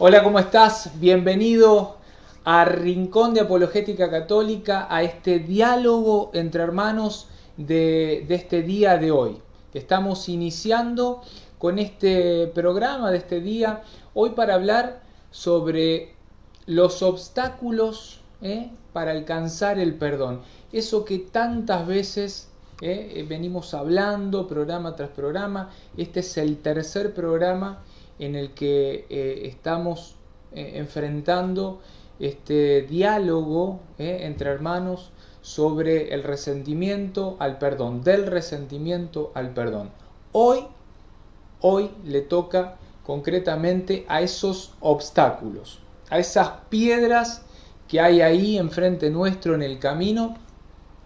Hola, ¿cómo estás? Bienvenido a Rincón de Apologética Católica, a este diálogo entre hermanos de este día de hoy. Estamos iniciando con este programa de este día, hoy para hablar sobre los obstáculos para alcanzar el perdón. Eso que tantas veces venimos hablando programa tras programa. Este es el tercer programa en el que estamos enfrentando este diálogo entre hermanos sobre el resentimiento al perdón, del resentimiento al perdón. Hoy, hoy le toca concretamente a esos obstáculos, a esas piedras que hay ahí enfrente nuestro en el camino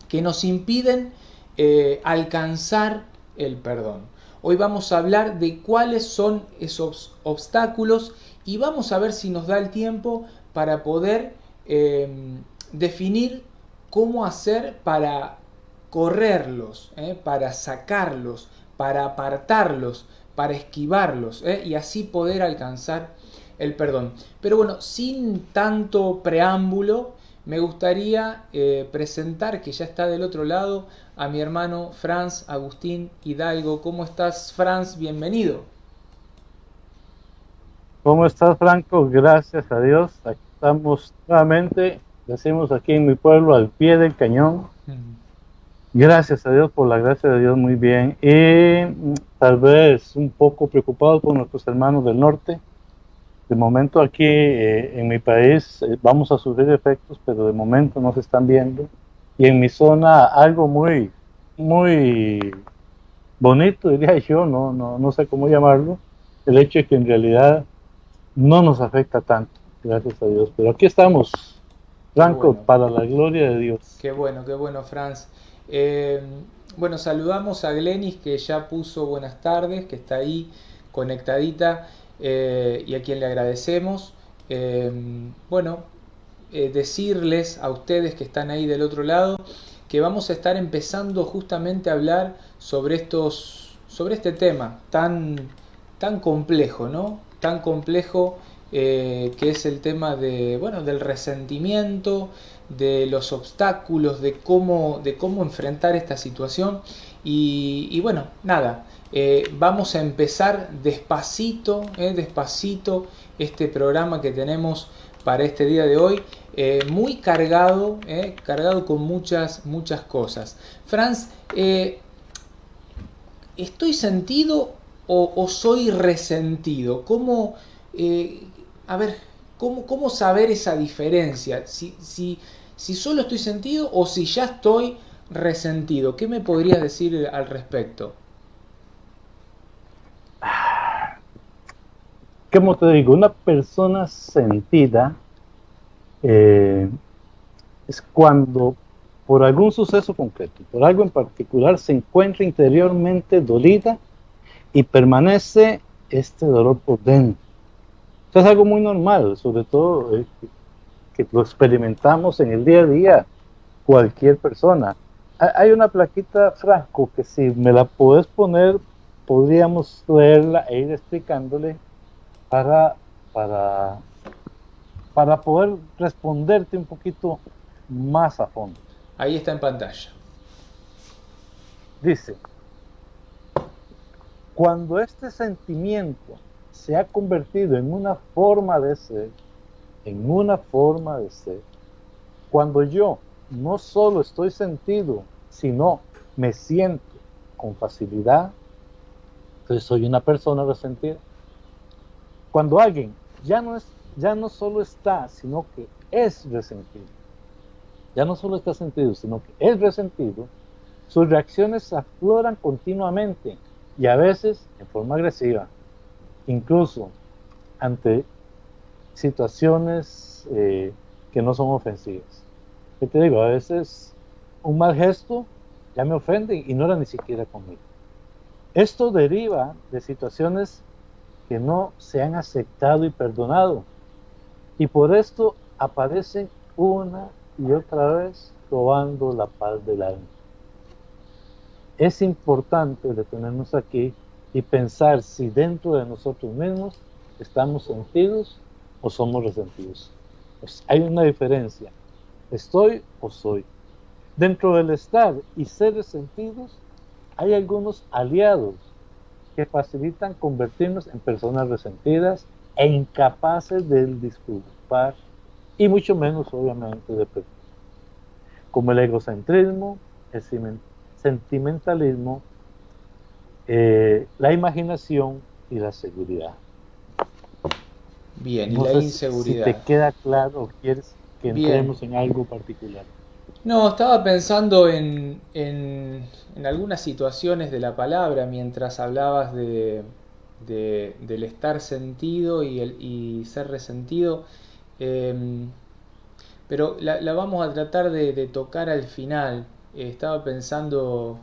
que nos impiden alcanzar el perdón. Hoy vamos a hablar de cuáles son esos obstáculos y vamos a ver si nos da el tiempo para poder definir cómo hacer para correrlos, para sacarlos, para apartarlos, para esquivarlos y así poder alcanzar el perdón. Pero bueno, sin tanto preámbulo, me gustaría presentar, que ya está del otro lado, a mi hermano Franz Agustín Hidalgo. ¿Cómo estás, Franz? Bienvenido. ¿Cómo estás, Franco? Gracias a Dios. Aquí estamos nuevamente, decimos aquí en mi pueblo, al pie del cañón. Gracias a Dios, por la gracia de Dios, muy bien. Y tal vez un poco preocupado por nuestros hermanos del norte. De momento aquí en mi país vamos a sufrir efectos, pero de momento no se están viendo. Y en mi zona algo muy bonito, diría yo, no sé cómo llamarlo, el hecho de que en realidad no nos afecta tanto, gracias a Dios. Pero aquí estamos, Qué Franco, bueno, para la gloria de Dios. qué bueno, Franz. Eh, bueno, saludamos a Glenis, que ya puso buenas tardes, que está ahí conectadita y a quien le agradecemos. Eh, bueno, decirles a ustedes que están ahí del otro lado que vamos a estar empezando justamente a hablar sobre este tema tan complejo, ¿no? Tan complejo que es el tema bueno, del resentimiento, de los obstáculos, de cómo enfrentar esta situación. Y bueno, nada, vamos a empezar despacito, este programa que tenemos para este día de hoy, muy cargado, cargado con muchas cosas. Franz, ¿estoy sentido o soy resentido? Eh, a ver, cómo saber esa diferencia? Si solo estoy sentido o si ya estoy resentido. ¿Qué me podrías decir al respecto? ¿Cómo te digo? Una persona sentida eh, es cuando por algún suceso concreto, por algo en particular, se encuentra interiormente dolida y permanece este dolor por dentro. Esto es algo muy normal, sobre todo que lo experimentamos en el día a día, cualquier persona. Hay una plaquita, Franco, que si me la puedes poner, podríamos leerla e ir explicándole para, para, para poder responderte un poquito más a fondo. Ahí está en pantalla. Dice, cuando este sentimiento se ha convertido en una forma de ser, en una forma de ser, cuando yo no solo estoy sentido, sino me siento con facilidad, entonces soy una persona resentida. Cuando alguien ya no solo está, sino que es resentido, ya no solo está sentido, sino que es resentido, sus reacciones afloran continuamente y a veces en forma agresiva, incluso ante situaciones que no son ofensivas. ¿Qué te digo? A veces un mal gesto ya me ofende y no era ni siquiera conmigo. Esto deriva de situaciones que no se han aceptado y perdonado. Y por esto aparecen una y otra vez robando la paz del alma. Es importante detenernos aquí y pensar si dentro de nosotros mismos estamos sentidos o somos resentidos. Pues hay una diferencia. Estoy o soy. Dentro del estar y ser resentidos, hay algunos aliados que facilitan convertirnos en personas resentidas e incapaces de disculpar y mucho menos, obviamente, de perdonar. Como el egocentrismo, el sentimentalismo, la imaginación y la seguridad. Bien, No y la sé inseguridad. si te queda claro o quieres que entremos en algo particular. No, estaba pensando en algunas situaciones de la palabra mientras hablabas del estar sentido y ser resentido. Pero la vamos a tratar de tocar al final. Estaba pensando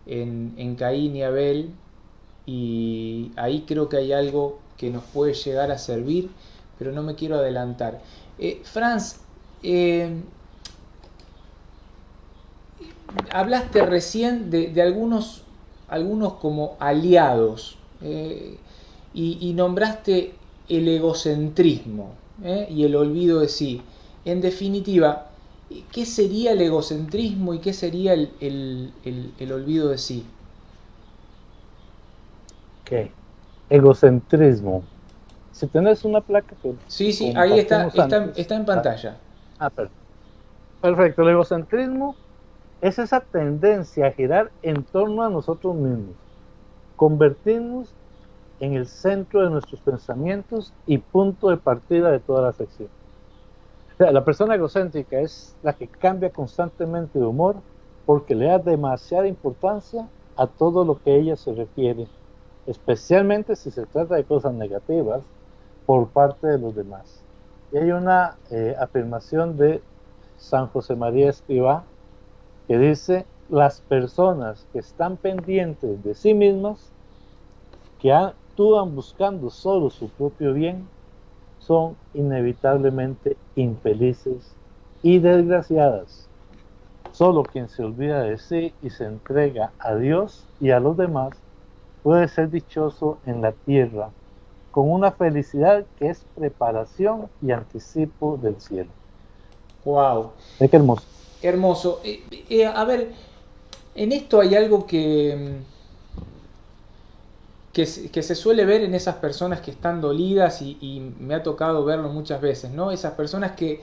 en Caín y Abel y ahí creo que hay algo que nos puede llegar a servir, pero no me quiero adelantar. Franz, hablaste recién de algunos como aliados y nombraste el egocentrismo y el olvido de sí. En definitiva, ¿qué sería el egocentrismo y qué sería el olvido de sí? Ok. Egocentrismo. Si tenés una placa que Sí, ahí está en pantalla. Perfecto. El egocentrismo es esa tendencia a girar en torno a nosotros mismos, convertirnos en el centro de nuestros pensamientos y punto de partida de todas las acciones. O sea, la persona egocéntrica es la que cambia constantemente de humor porque le da demasiada importancia a todo lo que ella se refiere, especialmente si se trata de cosas negativas por parte de los demás. Y hay una afirmación de San José María Escrivá que dice: las personas que están pendientes de sí mismas, que actúan buscando solo su propio bien, son inevitablemente infelices y desgraciadas. Solo quien se olvida de sí y se entrega a Dios y a los demás puede ser dichoso en la tierra, con una felicidad que es preparación y anticipo del cielo. ¡Wow! Qué hermoso. Hermoso. A ver, en esto hay algo que se suele ver en esas personas que están dolidas y me ha tocado verlo muchas veces, ¿no? Esas personas que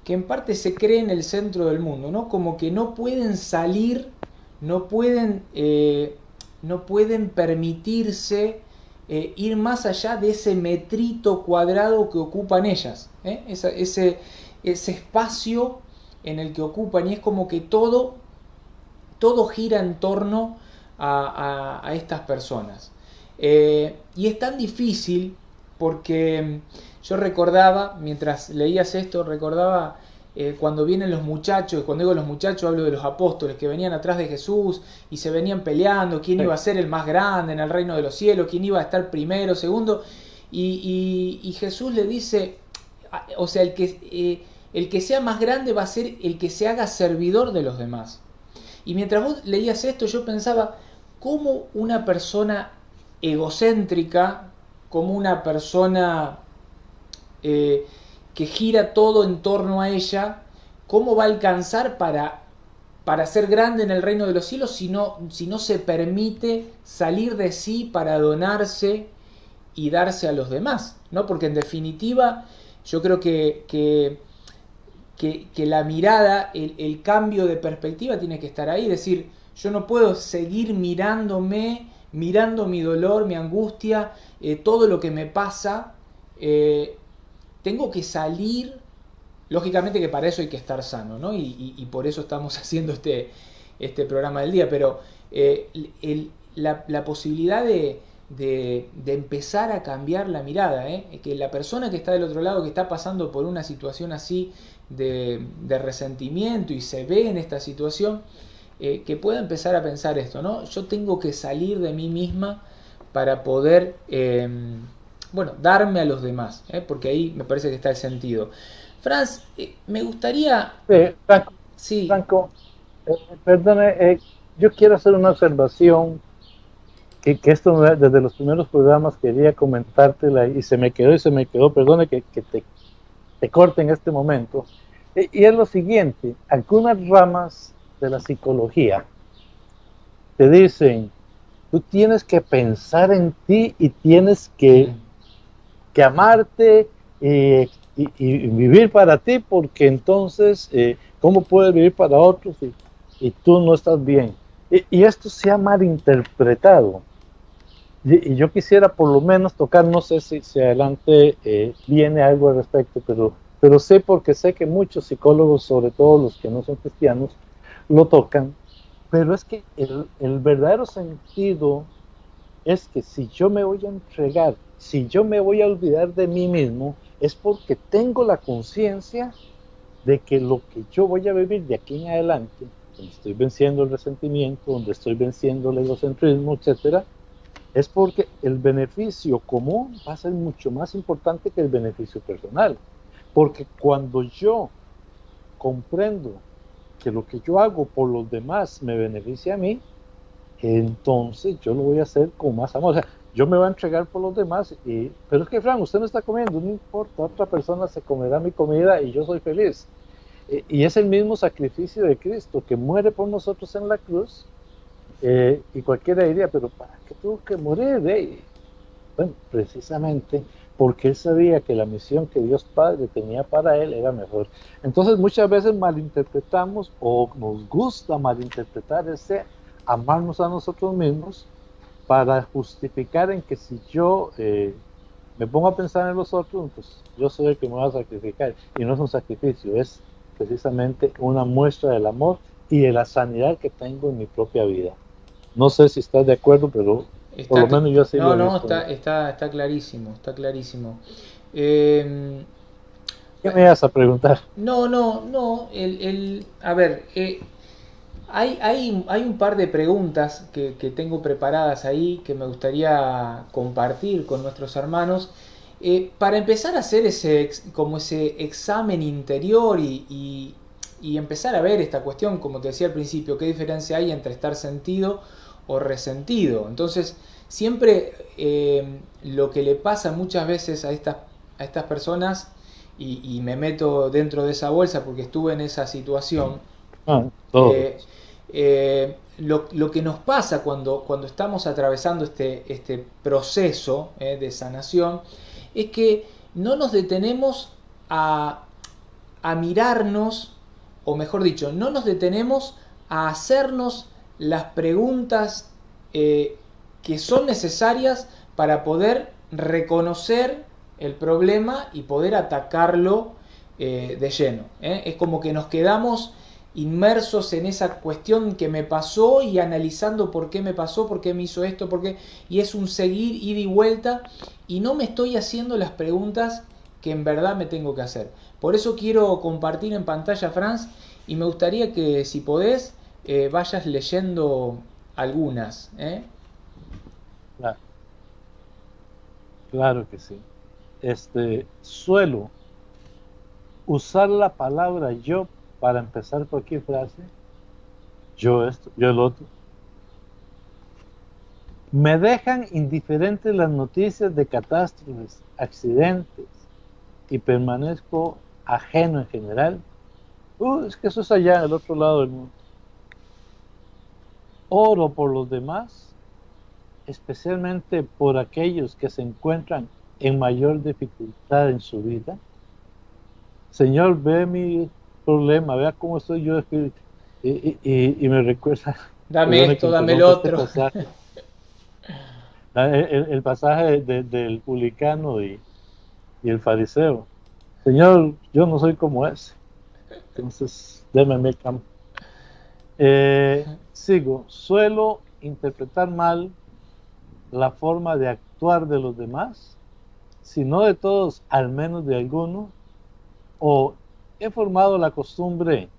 en parte se creen el centro del mundo, ¿no? Como que no pueden salir, no pueden permitirse ir más allá de ese metrito cuadrado que ocupan ellas, ese espacio en el que ocupan, y es como que todo gira en torno a estas personas. Y es tan difícil porque yo recordaba, mientras leías esto, recordaba cuando vienen los muchachos, cuando digo los muchachos hablo de los apóstoles que venían atrás de Jesús y se venían peleando, quién iba a ser el más grande en el reino de los cielos, quién iba a estar primero, segundo, y Jesús le dice, o sea, el que sea más grande va a ser el que se haga servidor de los demás. Y mientras vos leías esto, yo pensaba, ¿cómo una persona egocéntrica, como una persona que gira todo en torno a ella, cómo va a alcanzar para ser grande en el reino de los cielos si no se permite salir de sí para donarse y darse a los demás, ¿no? Porque en definitiva yo creo que la mirada, el cambio de perspectiva tiene que estar ahí, es decir, yo no puedo seguir mirando mi dolor, mi angustia, todo lo que me pasa, tengo que salir, lógicamente que para eso hay que estar sano, ¿no? Y por eso estamos haciendo este programa del día, pero la posibilidad de empezar a cambiar la mirada, que la persona que está del otro lado, que está pasando por una situación así de resentimiento y se ve en esta situación, que pueda empezar a pensar esto, ¿no? Yo tengo que salir de mí misma para poder, darme a los demás, porque ahí me parece que está el sentido. Franz, me gustaría... Franco, sí. Franco, perdone, yo quiero hacer una observación que esto desde los primeros programas quería comentártela y se me quedó, perdone que te te corte en este momento. Y es lo siguiente, algunas ramas de la psicología te dicen, tú tienes que pensar en ti y tienes que amarte y vivir para ti, porque entonces, ¿cómo puedes vivir para otros y tú no estás bien? Y esto se ha malinterpretado. Y yo quisiera por lo menos tocar, no sé si adelante viene algo al respecto, pero sé porque sé que muchos psicólogos, sobre todo los que no son cristianos, lo tocan, pero es que el verdadero sentido es que si yo me voy a entregar, si yo me voy a olvidar de mí mismo, es porque tengo la conciencia de que lo que yo voy a vivir de aquí en adelante, donde estoy venciendo el resentimiento, donde estoy venciendo el egocentrismo, etcétera, es porque el beneficio común va a ser mucho más importante que el beneficio personal. Porque cuando yo comprendo que lo que yo hago por los demás me beneficia a mí, entonces yo lo voy a hacer con más amor. O sea, yo me voy a entregar por los demás, pero es que, Fran, usted no está comiendo, no importa, otra persona se comerá mi comida y yo soy feliz. Y es el mismo sacrificio de Cristo, que muere por nosotros en la cruz. Y cualquiera diría, pero ¿para qué tuvo que morir? Bueno, precisamente porque él sabía que la misión que Dios Padre tenía para él era mejor. Entonces muchas veces malinterpretamos o nos gusta malinterpretar ese amarnos a nosotros mismos para justificar en que si yo me pongo a pensar en los otros, pues yo soy el que me va a sacrificar. Y no es un sacrificio, es precisamente una muestra del amor y de la sanidad que tengo en mi propia vida. No sé si estás de acuerdo, pero por lo menos yo así lo he visto. Está clarísimo, está clarísimo. Eh, ¿Qué me ibas a preguntar? no, a ver, hay un par de preguntas que tengo preparadas ahí que me gustaría compartir con nuestros hermanos. Para empezar a hacer como ese examen interior y empezar a ver esta cuestión, como te decía al principio, qué diferencia hay entre estar sentido o resentido. Entonces, siempre lo que le pasa muchas veces a estas personas, y me meto dentro de esa bolsa porque estuve en esa situación, Todos. lo que nos pasa cuando estamos atravesando este proceso de sanación es que no nos detenemos a mirarnos, o mejor dicho, no nos detenemos a hacernos las preguntas que son necesarias para poder reconocer el problema y poder atacarlo de lleno. Es como que nos quedamos inmersos en esa cuestión que me pasó y analizando por qué me pasó, por qué me hizo esto, y es un seguir, ida y vuelta, y no me estoy haciendo las preguntas que en verdad me tengo que hacer. Por eso quiero compartir en pantalla, Franz, y me gustaría que si podés vayas leyendo algunas. Claro, claro que sí. Suelo usar la palabra yo para empezar cualquier frase. Yo esto, yo el otro. Me dejan indiferentes las noticias de catástrofes, accidentes, y permanezco ajeno en general. Es que eso es allá en el otro lado del mundo. Oro por los demás, especialmente por aquellos que se encuentran en mayor dificultad en su vida. Señor, ve mi problema, vea cómo estoy yo de espíritu. Y me recuerda, Dame esto, dame el otro. Pasaje, el pasaje del publicano y el fariseo. Señor, yo no soy como ese. Entonces, déme mi campo. Sigo. Suelo interpretar mal la forma de actuar de los demás, si no de todos, al menos de algunos, o he formado la costumbre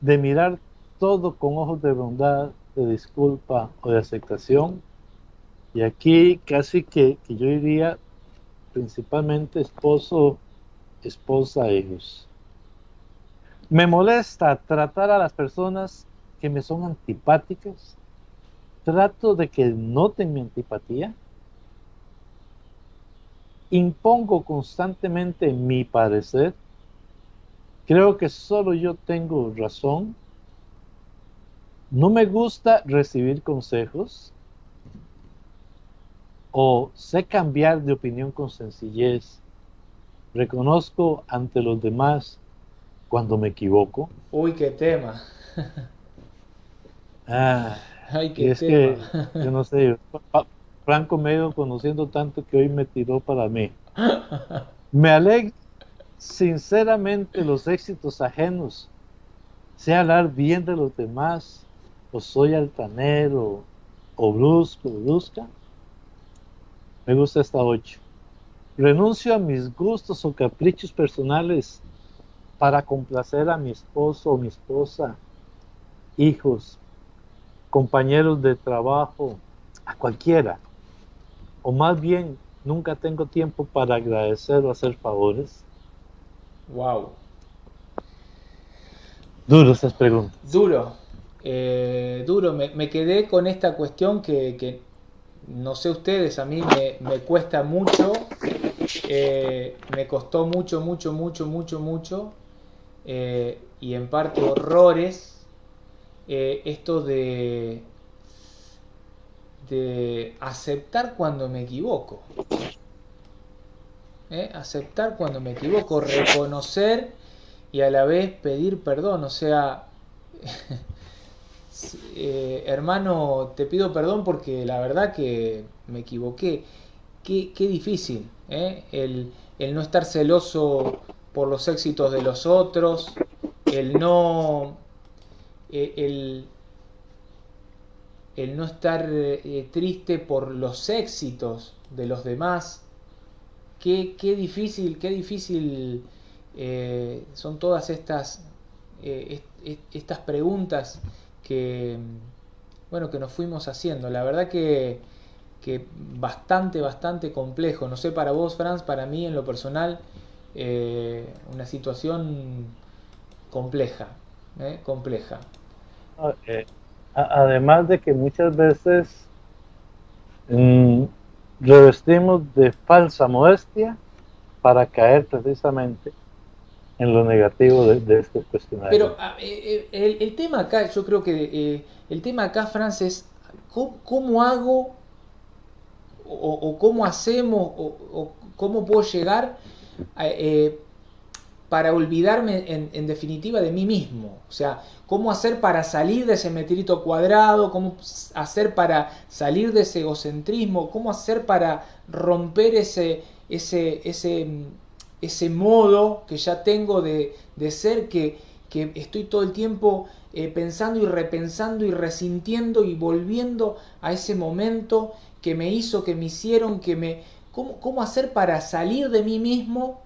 de mirar todo con ojos de bondad, de disculpa o de aceptación. Y aquí casi que yo diría principalmente esposo, esposa, hijos. Me molesta tratar a las personas que me son antipáticas. Trato de que noten mi antipatía. impongo constantemente mi parecer, creo que solo yo tengo razón, no me gusta recibir consejos, o sé cambiar de opinión con sencillez, reconozco ante los demás cuando me equivoco. Uy, qué tema. Ah, Ay, y qué es tema. que, yo no sé, Franco me ha ido conociendo tanto que hoy me tiró para mí. Me alegra sinceramente los éxitos ajenos, sé hablar bien de los demás, o soy altanero, o brusco, o brusca. Me gusta esta 8. Renuncio a mis gustos o caprichos personales para complacer a mi esposo o mi esposa, hijos, compañeros de trabajo, a cualquiera. O más bien, nunca tengo tiempo para agradecer o hacer favores. Wow. Duro esas preguntas. Duro. Duro. Me quedé con esta cuestión que no sé ustedes, a mí me cuesta mucho. Me costó mucho, mucho, mucho, mucho, mucho. Y en parte horrores. Esto de aceptar cuando me equivoco. Aceptar cuando me equivoco, reconocer y a la vez pedir perdón. O sea, hermano, te pido perdón porque la verdad que me equivoqué. Qué difícil, ¿eh? El no estar celoso por los éxitos de los otros, el no, el, el no estar triste por los éxitos de los demás. Qué difícil son todas estas preguntas que, bueno, que nos fuimos haciendo. La verdad que bastante complejo. No sé, para vos, Franz, para mí en lo personal, una situación compleja, compleja. Eh, Además de que muchas veces mm, revestimos de falsa modestia para caer precisamente en lo negativo de este cuestionario. Pero el tema acá, yo creo que el tema acá, Franz, es cómo hago o cómo hacemos o cómo puedo llegar para olvidarme en definitiva de mí mismo. O sea, cómo hacer para salir de ese metrito cuadrado, cómo hacer para salir de ese egocentrismo, cómo hacer para romper ese modo que ya tengo de ser que estoy todo el tiempo pensando y repensando y resintiendo y volviendo a ese momento que me hizo, que me hicieron, ¿Cómo hacer para salir de mí mismo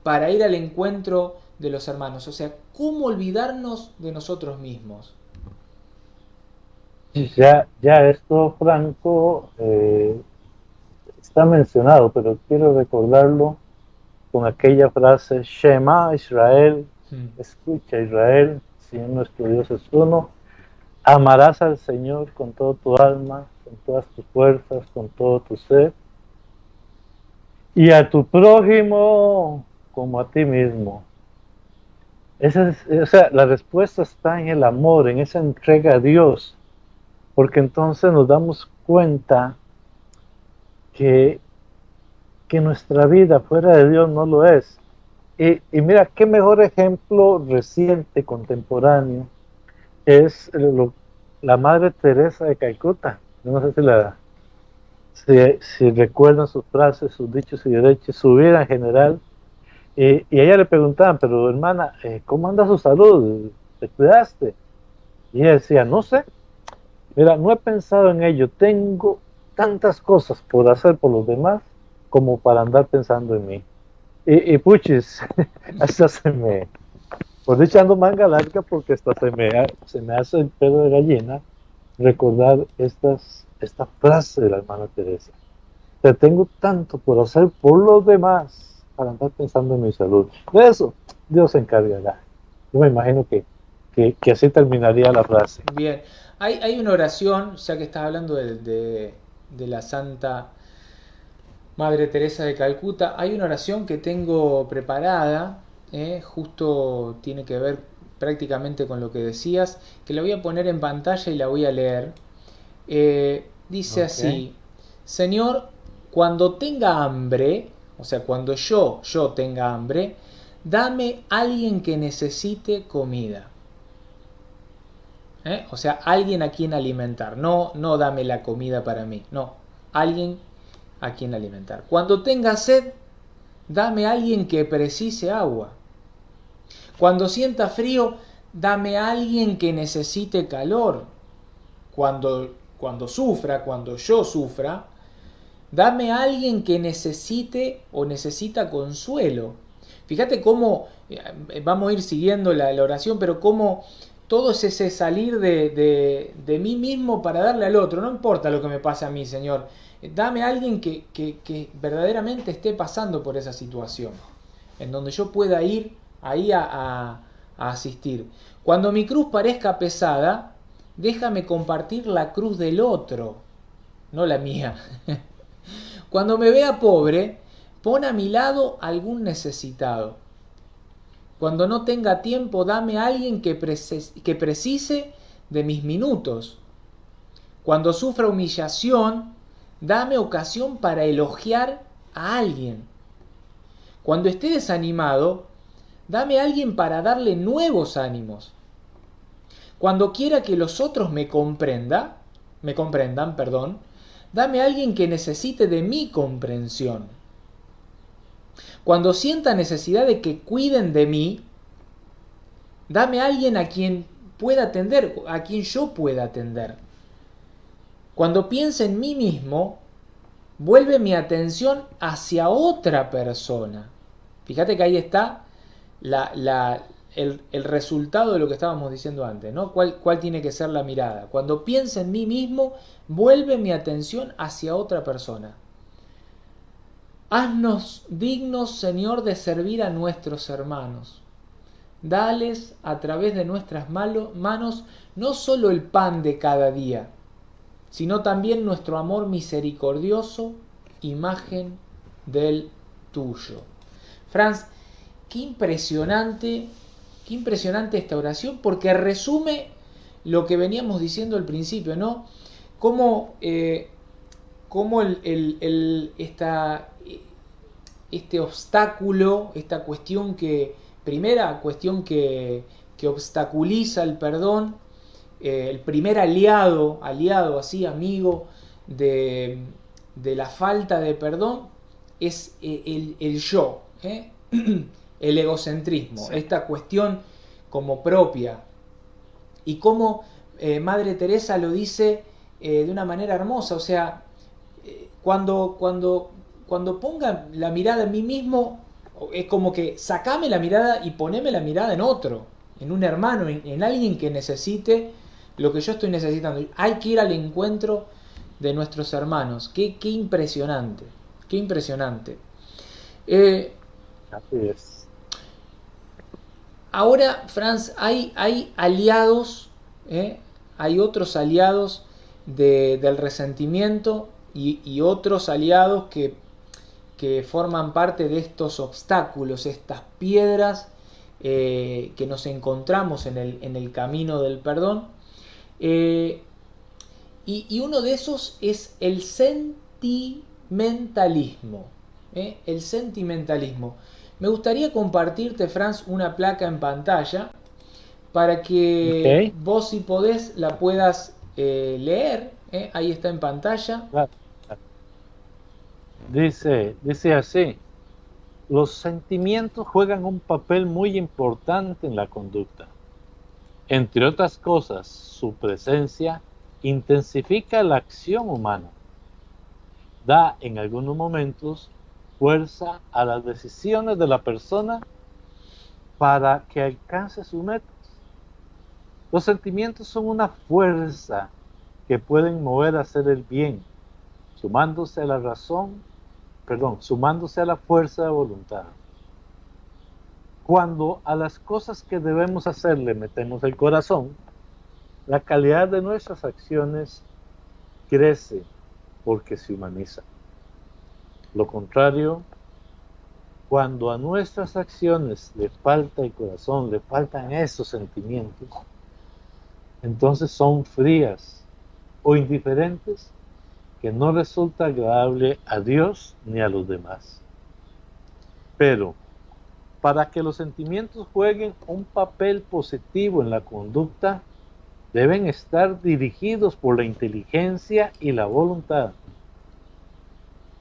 para ir al encuentro de los hermanos? O sea, ¿cómo olvidarnos de nosotros mismos? Ya esto, Franco, está mencionado, pero quiero recordarlo con aquella frase: Shema Israel, escucha Israel, Señor nuestro Dios es uno, amarás al Señor con todo tu alma, con todas tus fuerzas, con todo tu ser, y a tu prójimo como a ti mismo. O sea, la respuesta está en el amor, en esa entrega a Dios, porque entonces nos damos cuenta que nuestra vida fuera de Dios no lo es. Y mira, qué mejor ejemplo reciente, contemporáneo, es la Madre Teresa de Calcuta. No sé si recuerdan sus frases, sus dichos y derechos, su vida en general. Y a ella le preguntaban: pero hermana, ¿cómo anda su salud? ¿Te cuidaste? Y ella decía: no sé, mira, no he pensado en ello, tengo tantas cosas por hacer por los demás como para andar pensando en mí. Y puchis, hasta por dicho ando manga larga, porque hasta se me hace el pelo de gallina recordar esta frase de la hermana Teresa: te tengo tanto por hacer por los demás para andar pensando en mi salud. De eso Dios se encargará. Yo me imagino que así terminaría la frase. Bien, hay una oración, ya que estás hablando de la Santa Madre Teresa de Calcuta. Hay una oración que tengo preparada, justo tiene que ver prácticamente con lo que decías, que la voy a poner en pantalla y la voy a leer. Dice Ok. así: Señor, cuando tenga hambre, o sea, cuando yo tenga hambre, dame alguien que necesite comida. O sea, alguien a quien alimentar. No, no dame la comida para mí. No, alguien a quien alimentar. Cuando tenga sed, dame alguien que precise agua. Cuando sienta frío, dame alguien que necesite calor. Cuando sufra, cuando yo sufra, dame alguien que necesite o necesita consuelo. Fíjate cómo, vamos a ir siguiendo la oración, pero cómo todo es ese salir de mí mismo para darle al otro. No importa lo que me pase a mí, Señor. Dame a alguien que verdaderamente esté pasando por esa situación, en donde yo pueda ir ahí a asistir. Cuando mi cruz parezca pesada, déjame compartir la cruz del otro, no la mía. Cuando me vea pobre, pon a mi lado algún necesitado. Cuando no tenga tiempo, dame a alguien que precise de mis minutos. Cuando sufra humillación, dame ocasión para elogiar a alguien. Cuando esté desanimado, dame a alguien para darle nuevos ánimos. Cuando quiera que los otros me comprendan, dame a alguien que necesite de mi comprensión. Cuando sienta necesidad de que cuiden de mí, dame a alguien a quien pueda atender, a quien yo pueda atender. Cuando piense en mí mismo, vuelve mi atención hacia otra persona. Fíjate que ahí está el resultado de lo que estábamos diciendo antes, ¿no? ¿Cuál tiene que ser la mirada? Cuando piense en mí mismo, vuelve mi atención hacia otra persona. Haznos dignos, Señor, de servir a nuestros hermanos. Dales a través de nuestras manos no solo el pan de cada día, sino también nuestro amor misericordioso, imagen del tuyo. Franz, qué impresionante esta oración, porque resume lo que veníamos diciendo al principio, ¿no? Cómo este obstáculo, esta cuestión primera cuestión que obstaculiza el perdón, el primer aliado así, amigo de la falta de perdón, es el yo, el egocentrismo, sí. Esta cuestión como propia. Y como Madre Teresa lo dice de una manera hermosa, o sea, cuando ponga la mirada en mí mismo, es como que sacame la mirada y poneme la mirada en otro, en un hermano, en alguien que necesite lo que yo estoy necesitando. Hay que ir al encuentro de nuestros hermanos. Qué impresionante, qué impresionante. Así es. Ahora, Franz, hay aliados, hay otros aliados del resentimiento y otros aliados que forman parte de estos obstáculos, estas piedras que nos encontramos en el camino del perdón. Y uno de esos es el sentimentalismo. El sentimentalismo. Me gustaría compartirte, Franz, una placa en pantalla para que vos, si podés, la puedas leer. Ahí está en pantalla. Claro. Dice así: los sentimientos juegan un papel muy importante en la conducta. Entre otras cosas, su presencia intensifica la acción humana, da en algunos momentos fuerza a las decisiones de la persona para que alcance sus metas. Los sentimientos son una fuerza que pueden mover a hacer el bien, sumándose a la fuerza de voluntad. Cuando a las cosas que debemos hacer le metemos el corazón, la calidad de nuestras acciones crece porque se humaniza. Lo contrario, cuando a nuestras acciones le falta el corazón, le faltan esos sentimientos, entonces son frías o indiferentes, que no resulta agradable a Dios ni a los demás. Pero para que los sentimientos jueguen un papel positivo en la conducta, deben estar dirigidos por la inteligencia y la voluntad.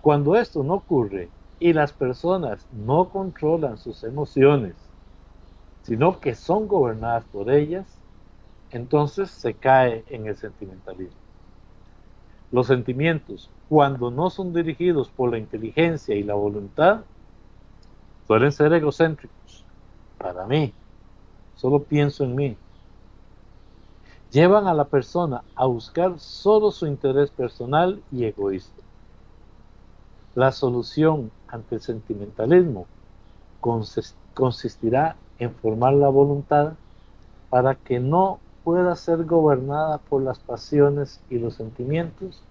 Cuando esto no ocurre y las personas no controlan sus emociones, sino que son gobernadas por ellas, entonces se cae en el sentimentalismo. Los sentimientos, cuando no son dirigidos por la inteligencia y la voluntad, suelen ser egocéntricos. Para mí, solo pienso en mí. Llevan a la persona a buscar solo su interés personal y egoísta. La solución ante el sentimentalismo consistirá en formar la voluntad para que no pueda ser gobernada por las pasiones y los sentimientos,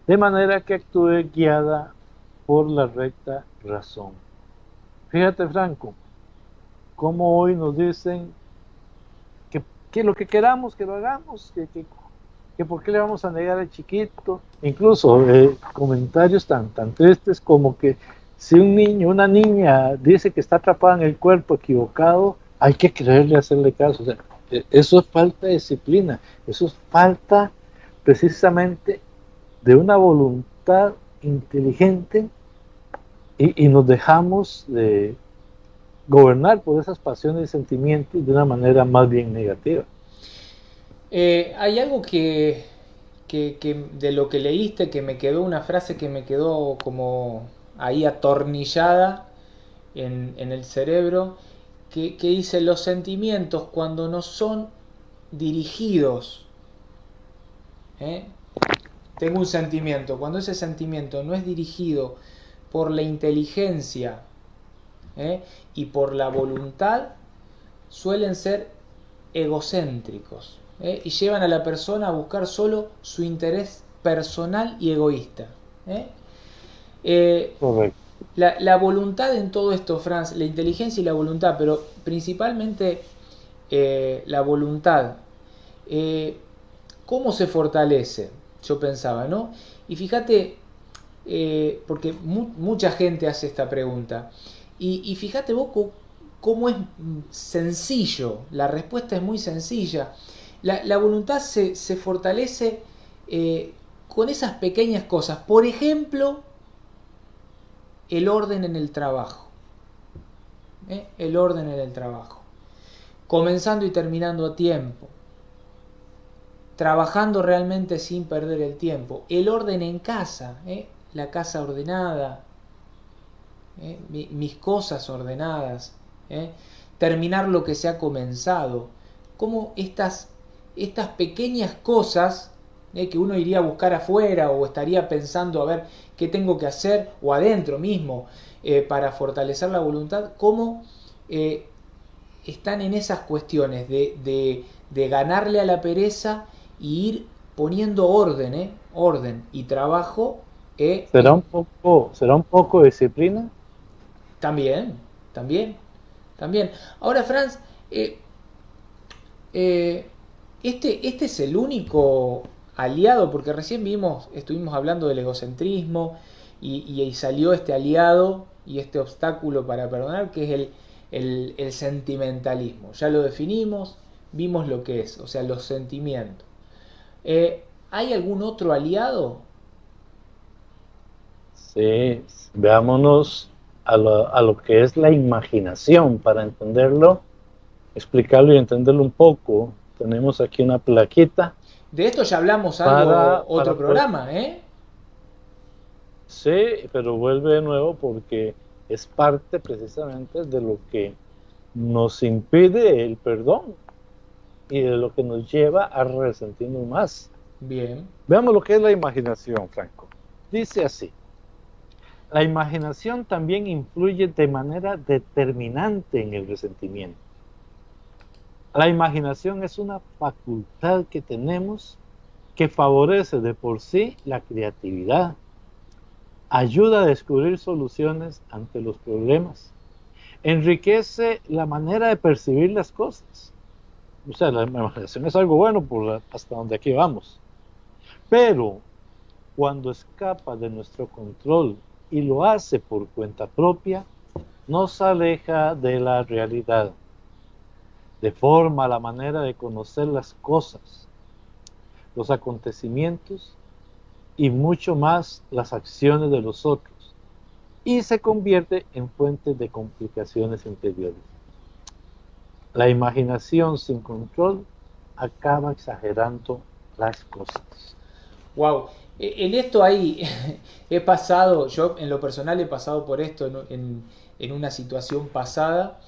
de manera que actúe guiada por la recta razón. Fíjate, Franco, cómo hoy nos dicen que lo que queramos que lo hagamos, que por qué le vamos a negar al chiquito, incluso comentarios tan tristes como que si un niño, una niña dice que está atrapada en el cuerpo equivocado, hay que creerle, hacerle caso. O sea, eso es falta de disciplina, eso es falta precisamente de una voluntad inteligente, y nos dejamos de gobernar por esas pasiones y sentimientos de una manera más bien negativa. Hay algo que de lo que leíste que me quedó, una frase que me quedó como ahí atornillada en el cerebro, que dice: los sentimientos, cuando no son dirigidos, tengo un sentimiento, cuando ese sentimiento no es dirigido por la inteligencia y por la voluntad, suelen ser egocéntricos, y llevan a la persona a buscar solo su interés personal y egoísta. La voluntad en todo esto, Franz, la inteligencia y la voluntad, pero principalmente la voluntad, ¿cómo se fortalece? Yo pensaba, ¿no? Y fíjate, porque mucha gente hace esta pregunta, y fíjate vos cómo es sencillo, la respuesta es muy sencilla. La voluntad se fortalece con esas pequeñas cosas. Por ejemplo, el orden en el trabajo. El orden en el trabajo. Comenzando y terminando a tiempo. Trabajando realmente sin perder el tiempo. El orden en casa. La casa ordenada. Mis cosas ordenadas. Terminar lo que se ha comenzado. Como estas pequeñas cosas que uno iría a buscar afuera o estaría pensando a ver qué tengo que hacer, o adentro mismo, para fortalecer la voluntad, cómo están en esas cuestiones de ganarle a la pereza y ir poniendo orden, orden y trabajo. ¿Será un poco disciplina? También. Ahora, Franz, este es el único aliado, porque recién estuvimos hablando del egocentrismo y salió este aliado y este obstáculo para perdonar, que es el sentimentalismo. Ya lo definimos, vimos lo que es, o sea, los sentimientos. ¿Hay algún otro aliado? Sí, veámonos a lo que es la imaginación, para entenderlo, explicarlo y entenderlo un poco. Tenemos aquí una plaquita. De esto ya hablamos otro programa, Sí, pero vuelve de nuevo porque es parte precisamente de lo que nos impide el perdón y de lo que nos lleva a resentirnos más. Bien. Veamos lo que es la imaginación, Franco. Dice así: la imaginación también influye de manera determinante en el resentimiento. La imaginación es una facultad que tenemos que favorece de por sí la creatividad, ayuda a descubrir soluciones ante los problemas, enriquece la manera de percibir las cosas. O sea, la imaginación es algo bueno hasta donde aquí vamos. Pero cuando escapa de nuestro control y lo hace por cuenta propia, nos aleja de la realidad, deforma la manera de conocer las cosas, los acontecimientos y mucho más las acciones de los otros, y se convierte en fuente de complicaciones interiores. La imaginación sin control acaba exagerando las cosas. Wow. En esto ahí he pasado, yo en lo personal he pasado por esto en una situación pasada,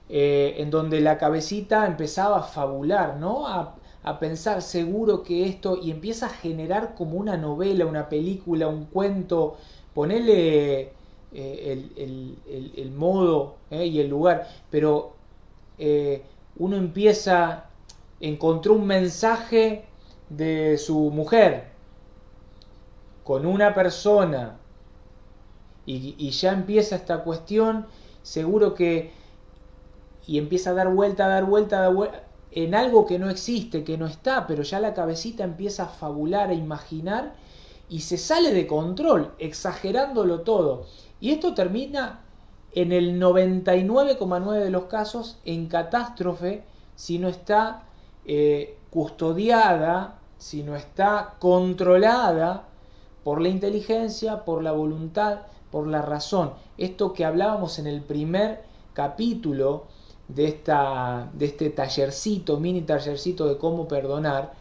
en donde la cabecita empezaba a fabular, ¿no? A pensar seguro que esto, y empieza a generar como una novela, una película, un cuento, ponerle el modo y el lugar, pero uno empieza, encontró un mensaje de su mujer con una persona y ya empieza esta cuestión, seguro que, y empieza a dar vuelta, a dar vuelta, a dar vuelta, en algo que no existe, que no está, pero ya la cabecita empieza a fabular, a imaginar, y se sale de control, exagerándolo todo. Y esto termina en el 99,9 de los casos en catástrofe si no está custodiada, si no está controlada por la inteligencia, por la voluntad, por la razón. Esto que hablábamos en el primer capítulo de este tallercito, mini tallercito de cómo perdonar,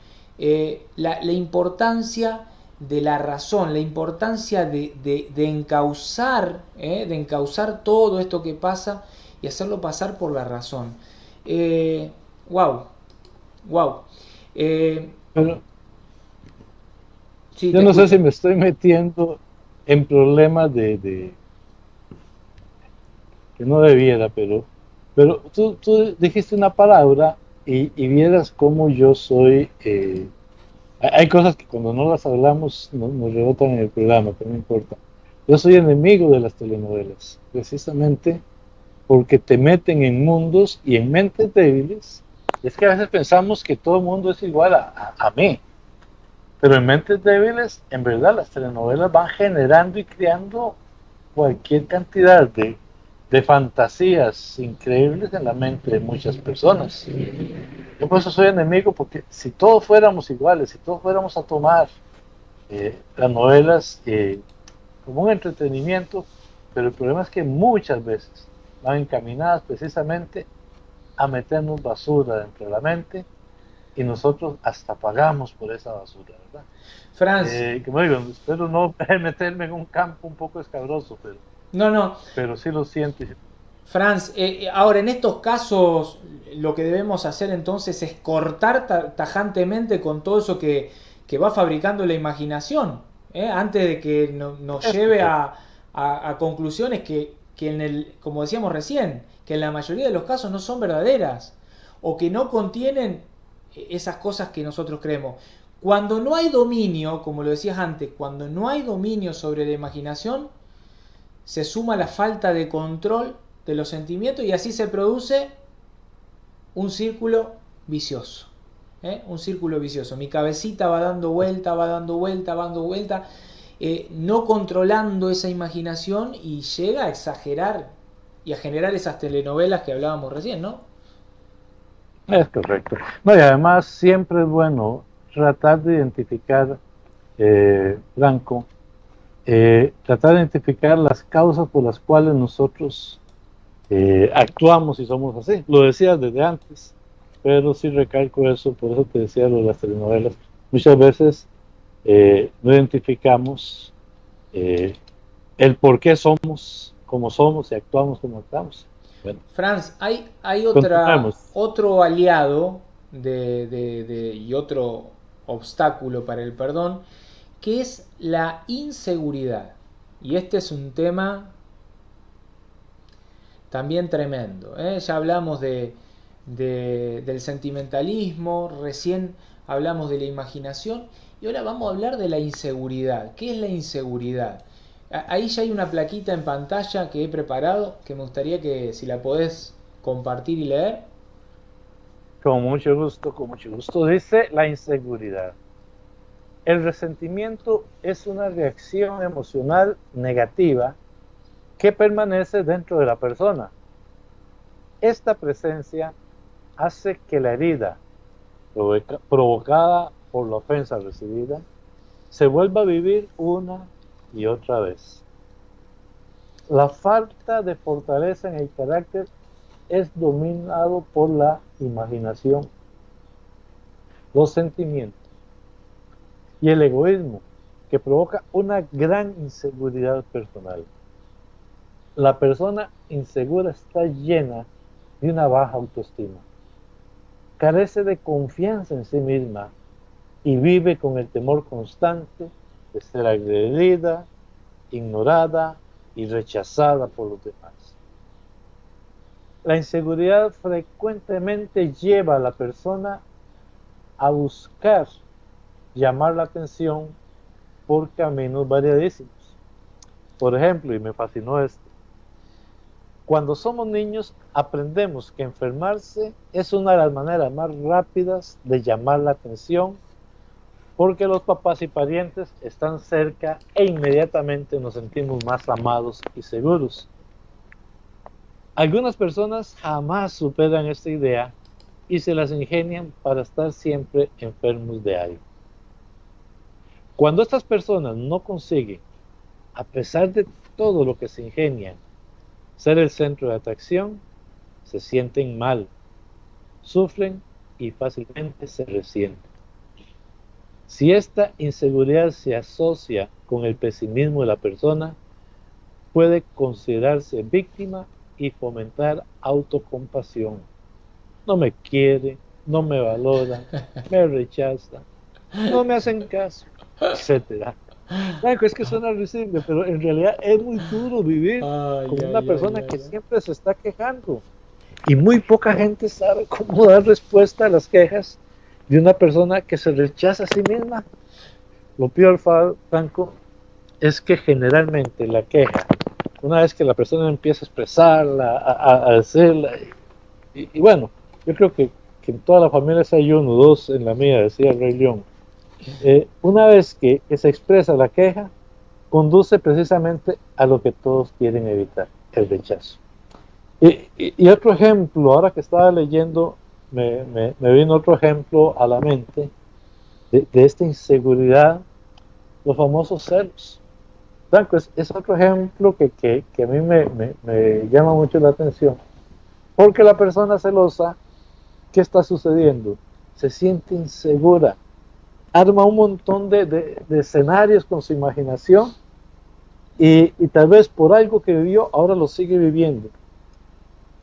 la importancia de la razón, la importancia de encauzar, de encauzar todo esto que pasa y hacerlo pasar por la razón. Wow, wow. Pero Sí, yo te no sé escucho. si me estoy metiendo en problemas de que no debiera, pero tú dijiste una palabra y vieras cómo yo soy. Hay cosas que cuando no las hablamos nos rebotan en el programa, pero no importa. Yo soy enemigo de las telenovelas, precisamente porque te meten en mundos y en mentes débiles. Es que a veces pensamos que todo el mundo es igual a mí, pero en mentes débiles, en verdad, las telenovelas van generando y creando cualquier cantidad de fantasías increíbles en la mente de muchas personas. Yo por eso soy enemigo, porque si todos fuéramos iguales, si todos fuéramos a tomar las novelas como un entretenimiento, pero el problema es que muchas veces van encaminadas precisamente a meternos basura dentro de la mente y nosotros hasta pagamos por esa basura, ¿verdad? Franz, Como digo, espero no meterme en un campo un poco escabroso, no, no. pero sí lo siento. Franz, ahora en estos casos lo que debemos hacer entonces es cortar tajantemente con todo eso que va fabricando la imaginación, antes de que nos Es lleve correcto. a conclusiones que como decíamos recién, que en la mayoría de los casos no son verdaderas o que no contienen esas cosas que nosotros creemos. Cuando no hay dominio, como lo decías antes, cuando no hay dominio sobre la imaginación, se suma la falta de control de los sentimientos y así se produce un círculo vicioso. Un círculo vicioso. Mi cabecita va dando vuelta, va dando vuelta, va dando vuelta, no controlando esa imaginación y llega a exagerar y a generar esas telenovelas que hablábamos recién, ¿no? Es correcto. No, y además siempre es bueno tratar de identificar, Franco, tratar de identificar las causas por las cuales nosotros actuamos y somos así. Lo decía desde antes, pero sí recalco eso, por eso te decía lo de las telenovelas. Muchas veces no identificamos eh, el por qué somos como somos y actuamos como actuamos. Bueno, Franz, hay continuemos. otro aliado y otro obstáculo para el perdón, que es la inseguridad. Y este es un tema también tremendo. Ya hablamos del sentimentalismo, recién hablamos de la imaginación y ahora vamos a hablar de la inseguridad. ¿Qué es la inseguridad? Ahí ya hay una plaquita en pantalla que he preparado, que me gustaría que si la podés compartir y leer. Con mucho gusto, con mucho gusto. Dice la inseguridad. El resentimiento es una reacción emocional negativa que permanece dentro de la persona. Esta presencia hace que la herida provocada por la ofensa recibida se vuelva a vivir una y otra vez. La falta de fortaleza en el carácter es dominado por la imaginación, los sentimientos y el egoísmo, que provoca una gran inseguridad personal. La persona insegura está llena de una baja autoestima, carece de confianza en sí misma y vive con el temor constante de ser agredida, ignorada y rechazada por los demás. La inseguridad frecuentemente lleva a la persona a buscar llamar la atención por caminos variadísimos. Por ejemplo, y me fascinó esto, cuando somos niños aprendemos que enfermarse es una de las maneras más rápidas de llamar la atención porque los papás y parientes están cerca e inmediatamente nos sentimos más amados y seguros. Algunas personas jamás superan esta idea y se las ingenian para estar siempre enfermos de algo. Cuando estas personas no consiguen, a pesar de todo lo que se ingenian, ser el centro de atracción, se sienten mal, sufren y fácilmente se resienten. Si esta inseguridad se asocia con el pesimismo de la persona, puede considerarse víctima y fomentar autocompasión. No me quiere, no me valora, me rechaza, no me hacen caso, etc. Es que suena risible, pero en realidad es muy duro vivir con una persona que siempre se está quejando. Y muy poca gente sabe cómo dar respuesta a las quejas de una persona que se rechaza a sí misma. Lo peor, Franco, es que generalmente la queja, una vez que la persona empieza a expresarla, a decirla, y bueno, yo creo que en todas las familias hay uno, dos, en la mía, decía el Rey León. Una vez que se expresa la queja, conduce precisamente a lo que todos quieren evitar, el rechazo. Y otro ejemplo, ahora que estaba leyendo, me vino otro ejemplo a la mente de esta inseguridad, los famosos celos. Franco, es otro ejemplo que a mí me llama mucho la atención, porque la persona celosa, ¿qué está sucediendo? Se siente insegura, arma un montón de escenarios con su imaginación y tal vez por algo que vivió, ahora lo sigue viviendo.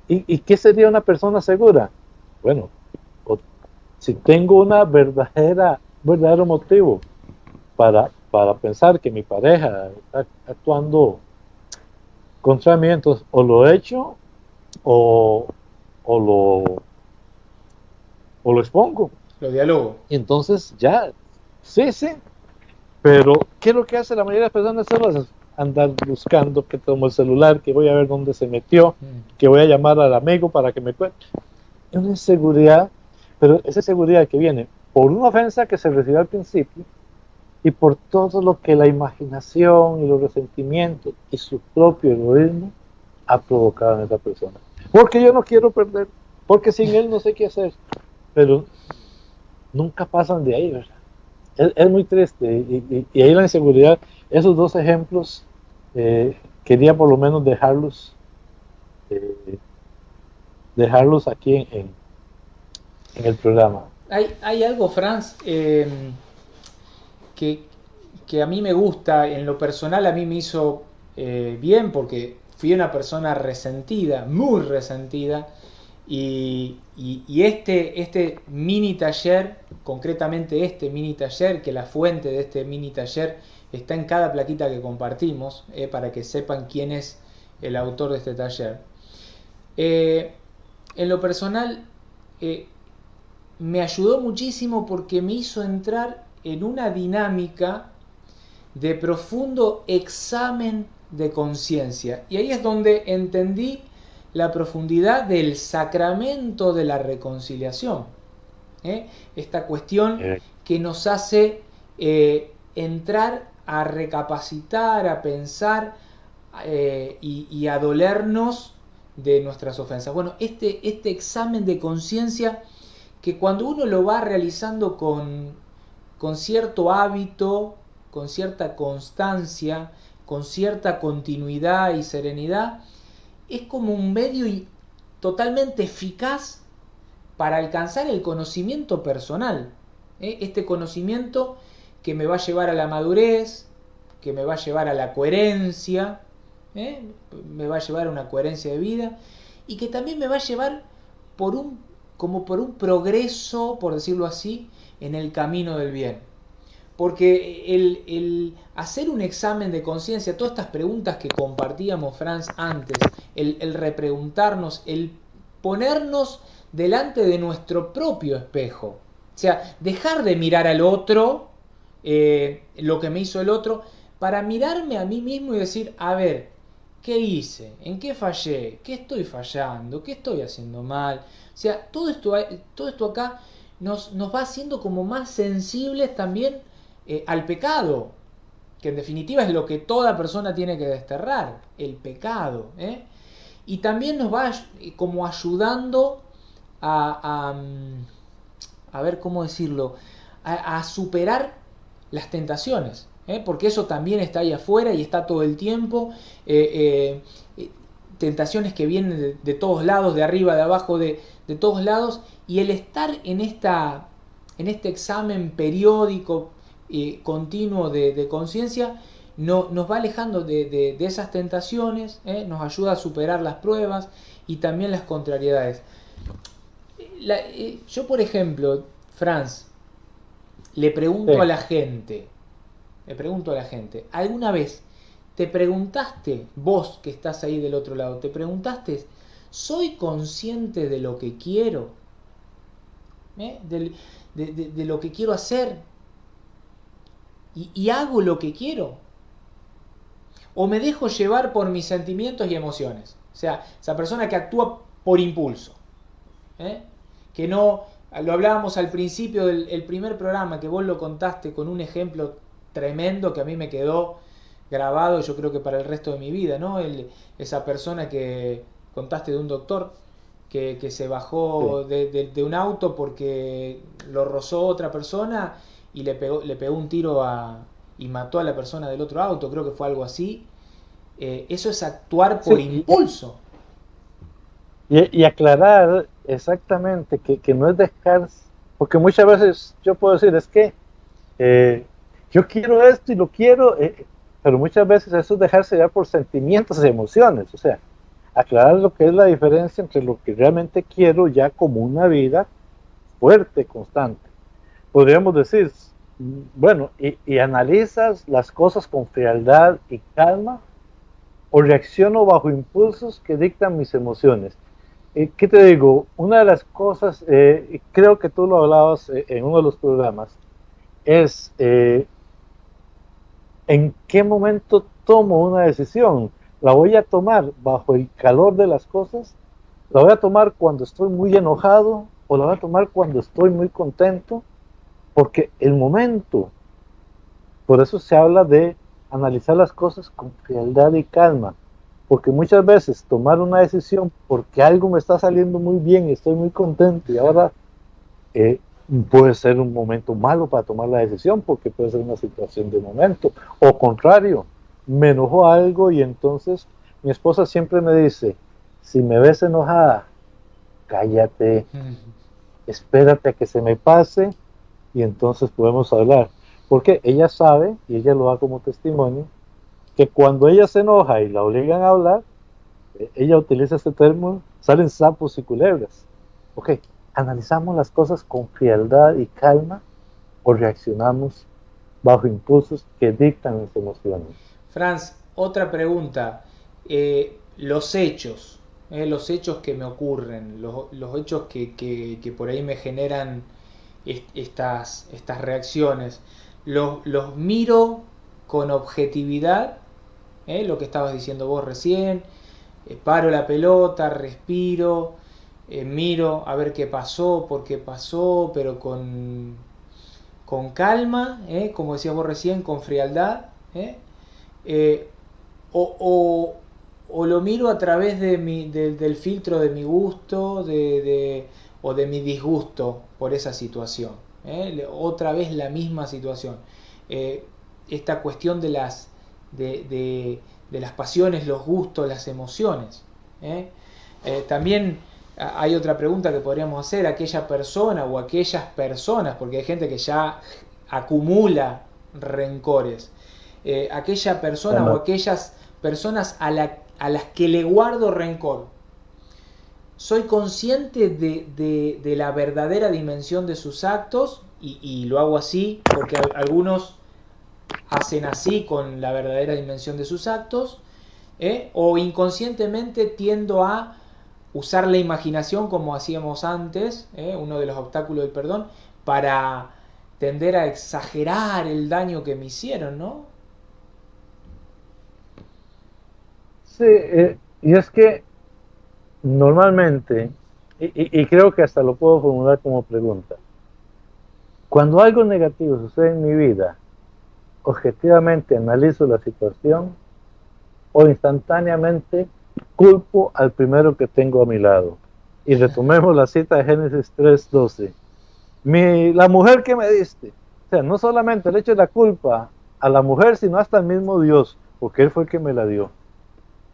¿Y qué sería una persona segura? Bueno, si tengo una verdadero motivo para pensar que mi pareja está actuando contra mí, entonces o lo echo o lo expongo. Lo dialogo. Y entonces ya, sí, pero ¿qué es lo que hace la mayoría de las personas celosas? Andar buscando que tomo el celular, que voy a ver dónde se metió, que voy a llamar al amigo para que me cuente. Es una inseguridad, pero esa inseguridad que viene por una ofensa que se recibió al principio y por todo lo que la imaginación y los resentimientos y su propio egoísmo ha provocado en esa persona. Porque yo no quiero perder, porque sin él no sé qué hacer, pero nunca pasan de ahí, ¿verdad? Es muy triste y ahí la inseguridad, esos dos ejemplos, quería por lo menos dejarlos aquí en el programa. Hay algo, Franz, que a mí me gusta, en lo personal a mí me hizo bien porque fui una persona resentida, muy resentida, y este mini taller, concretamente este mini taller, que la fuente de este mini taller está en cada plaquita que compartimos, para que sepan quién es el autor de este taller. En lo personal, me ayudó muchísimo porque me hizo entrar en una dinámica de profundo examen de conciencia. Y ahí es donde entendí la profundidad del sacramento de la reconciliación. Esta cuestión que nos hace entrar a recapacitar, a pensar y a dolernos de nuestras ofensas. Bueno, este examen de conciencia que cuando uno lo va realizando con cierto hábito, con cierta constancia, con cierta continuidad y serenidad, es como un medio totalmente eficaz para alcanzar el conocimiento personal. Este conocimiento que me va a llevar a la madurez, que me va a llevar a la coherencia, me va a llevar a una coherencia de vida y que también me va a llevar como por un progreso, por decirlo así, en el camino del bien. Porque el hacer un examen de conciencia, todas estas preguntas que compartíamos, Franz, antes, el repreguntarnos, el ponernos delante de nuestro propio espejo. O sea, dejar de mirar al otro, lo que me hizo el otro, para mirarme a mí mismo y decir, a ver, ¿qué hice? ¿En qué fallé? ¿Qué estoy fallando? ¿Qué estoy haciendo mal? O sea, todo esto acá nos va haciendo como más sensibles también al pecado, que en definitiva es lo que toda persona tiene que desterrar, el pecado. Y también nos va como ayudando a ver cómo decirlo, a superar las tentaciones, porque eso también está ahí afuera y está todo el tiempo. Tentaciones que vienen de todos lados, de arriba, de abajo, de todos lados, y el estar en este examen periódico continuo de conciencia nos va alejando de esas tentaciones, nos ayuda a superar las pruebas y también las contrariedades. Yo, por ejemplo, Franz, le pregunto a la gente, ¿alguna vez te preguntaste, vos que estás ahí del otro lado, te preguntaste, ¿soy consciente de lo que quiero? De lo que quiero hacer. ¿Y hago lo que quiero? ¿O me dejo llevar por mis sentimientos y emociones? O sea, esa persona que actúa por impulso. Que no, lo hablábamos al principio del primer programa, que vos lo contaste con un ejemplo tremendo que a mí me quedó grabado, yo creo que para el resto de mi vida, ¿no? Esa persona que contaste de un doctor que se bajó de un auto porque lo rozó otra persona y le pegó un tiro y mató a la persona del otro auto, creo que fue algo así. Eso es actuar por impulso. Y aclarar exactamente que no es dejar, porque muchas veces yo puedo decir, es que yo quiero esto y lo quiero, pero muchas veces eso es dejarse llevar por sentimientos y emociones. O sea, aclarar lo que es la diferencia entre lo que realmente quiero ya como una vida fuerte, constante. Podríamos decir, bueno, y analizas las cosas con frialdad y calma, o reacciono bajo impulsos que dictan mis emociones. ¿Qué te digo? Una de las cosas, creo que tú lo hablabas en uno de los programas, es en qué momento tomo una decisión. ¿La voy a tomar bajo el calor de las cosas? ¿La voy a tomar cuando estoy muy enojado? ¿O la voy a tomar cuando estoy muy contento? Porque el momento, por eso se habla de analizar las cosas con frialdad y calma. Porque muchas veces tomar una decisión porque algo me está saliendo muy bien y estoy muy contento y ahora puede ser un momento malo para tomar la decisión porque puede ser una situación de momento. O contrario, me enojó algo y entonces mi esposa siempre me dice, si me ves enojada, cállate, espérate a que se me pase y entonces podemos hablar. Porque ella sabe, y ella lo da como testimonio, que cuando ella se enoja y la obligan a hablar, ella utiliza este término, salen sapos y culebras. Ok, analizamos las cosas con frialdad y calma o reaccionamos bajo impulsos que dictan las emociones. Franz, otra pregunta. Los hechos que me ocurren, los hechos que por ahí me generan estas reacciones, los miro con objetividad, lo que estabas diciendo vos recién, paro la pelota, respiro, miro a ver qué pasó, por qué pasó, pero con calma, como decías vos recién, con frialdad, eh, o, o, o lo miro a través del filtro de mi gusto o de mi disgusto por esa situación. Otra vez la misma situación. Esta cuestión de las pasiones, los gustos, las emociones. También hay otra pregunta que podríamos hacer: aquella persona o aquellas personas, porque hay gente que ya acumula rencores, aquella persona o aquellas personas a las que le guardo rencor, soy consciente de la verdadera dimensión de sus actos y lo hago así porque algunos hacen así con la verdadera dimensión de sus actos, o inconscientemente tiendo a usar la imaginación como hacíamos antes, uno de los obstáculos del perdón, para tender a exagerar el daño que me hicieron, ¿no? Sí, y es que normalmente, y creo que hasta lo puedo formular como pregunta, cuando algo negativo sucede en mi vida, objetivamente analizo la situación o instantáneamente culpo al primero que tengo a mi lado. Y retomemos la cita de Génesis 3:12. La mujer que me diste. O sea, no solamente le echo la culpa a la mujer, sino hasta el mismo Dios, porque Él fue el que me la dio. O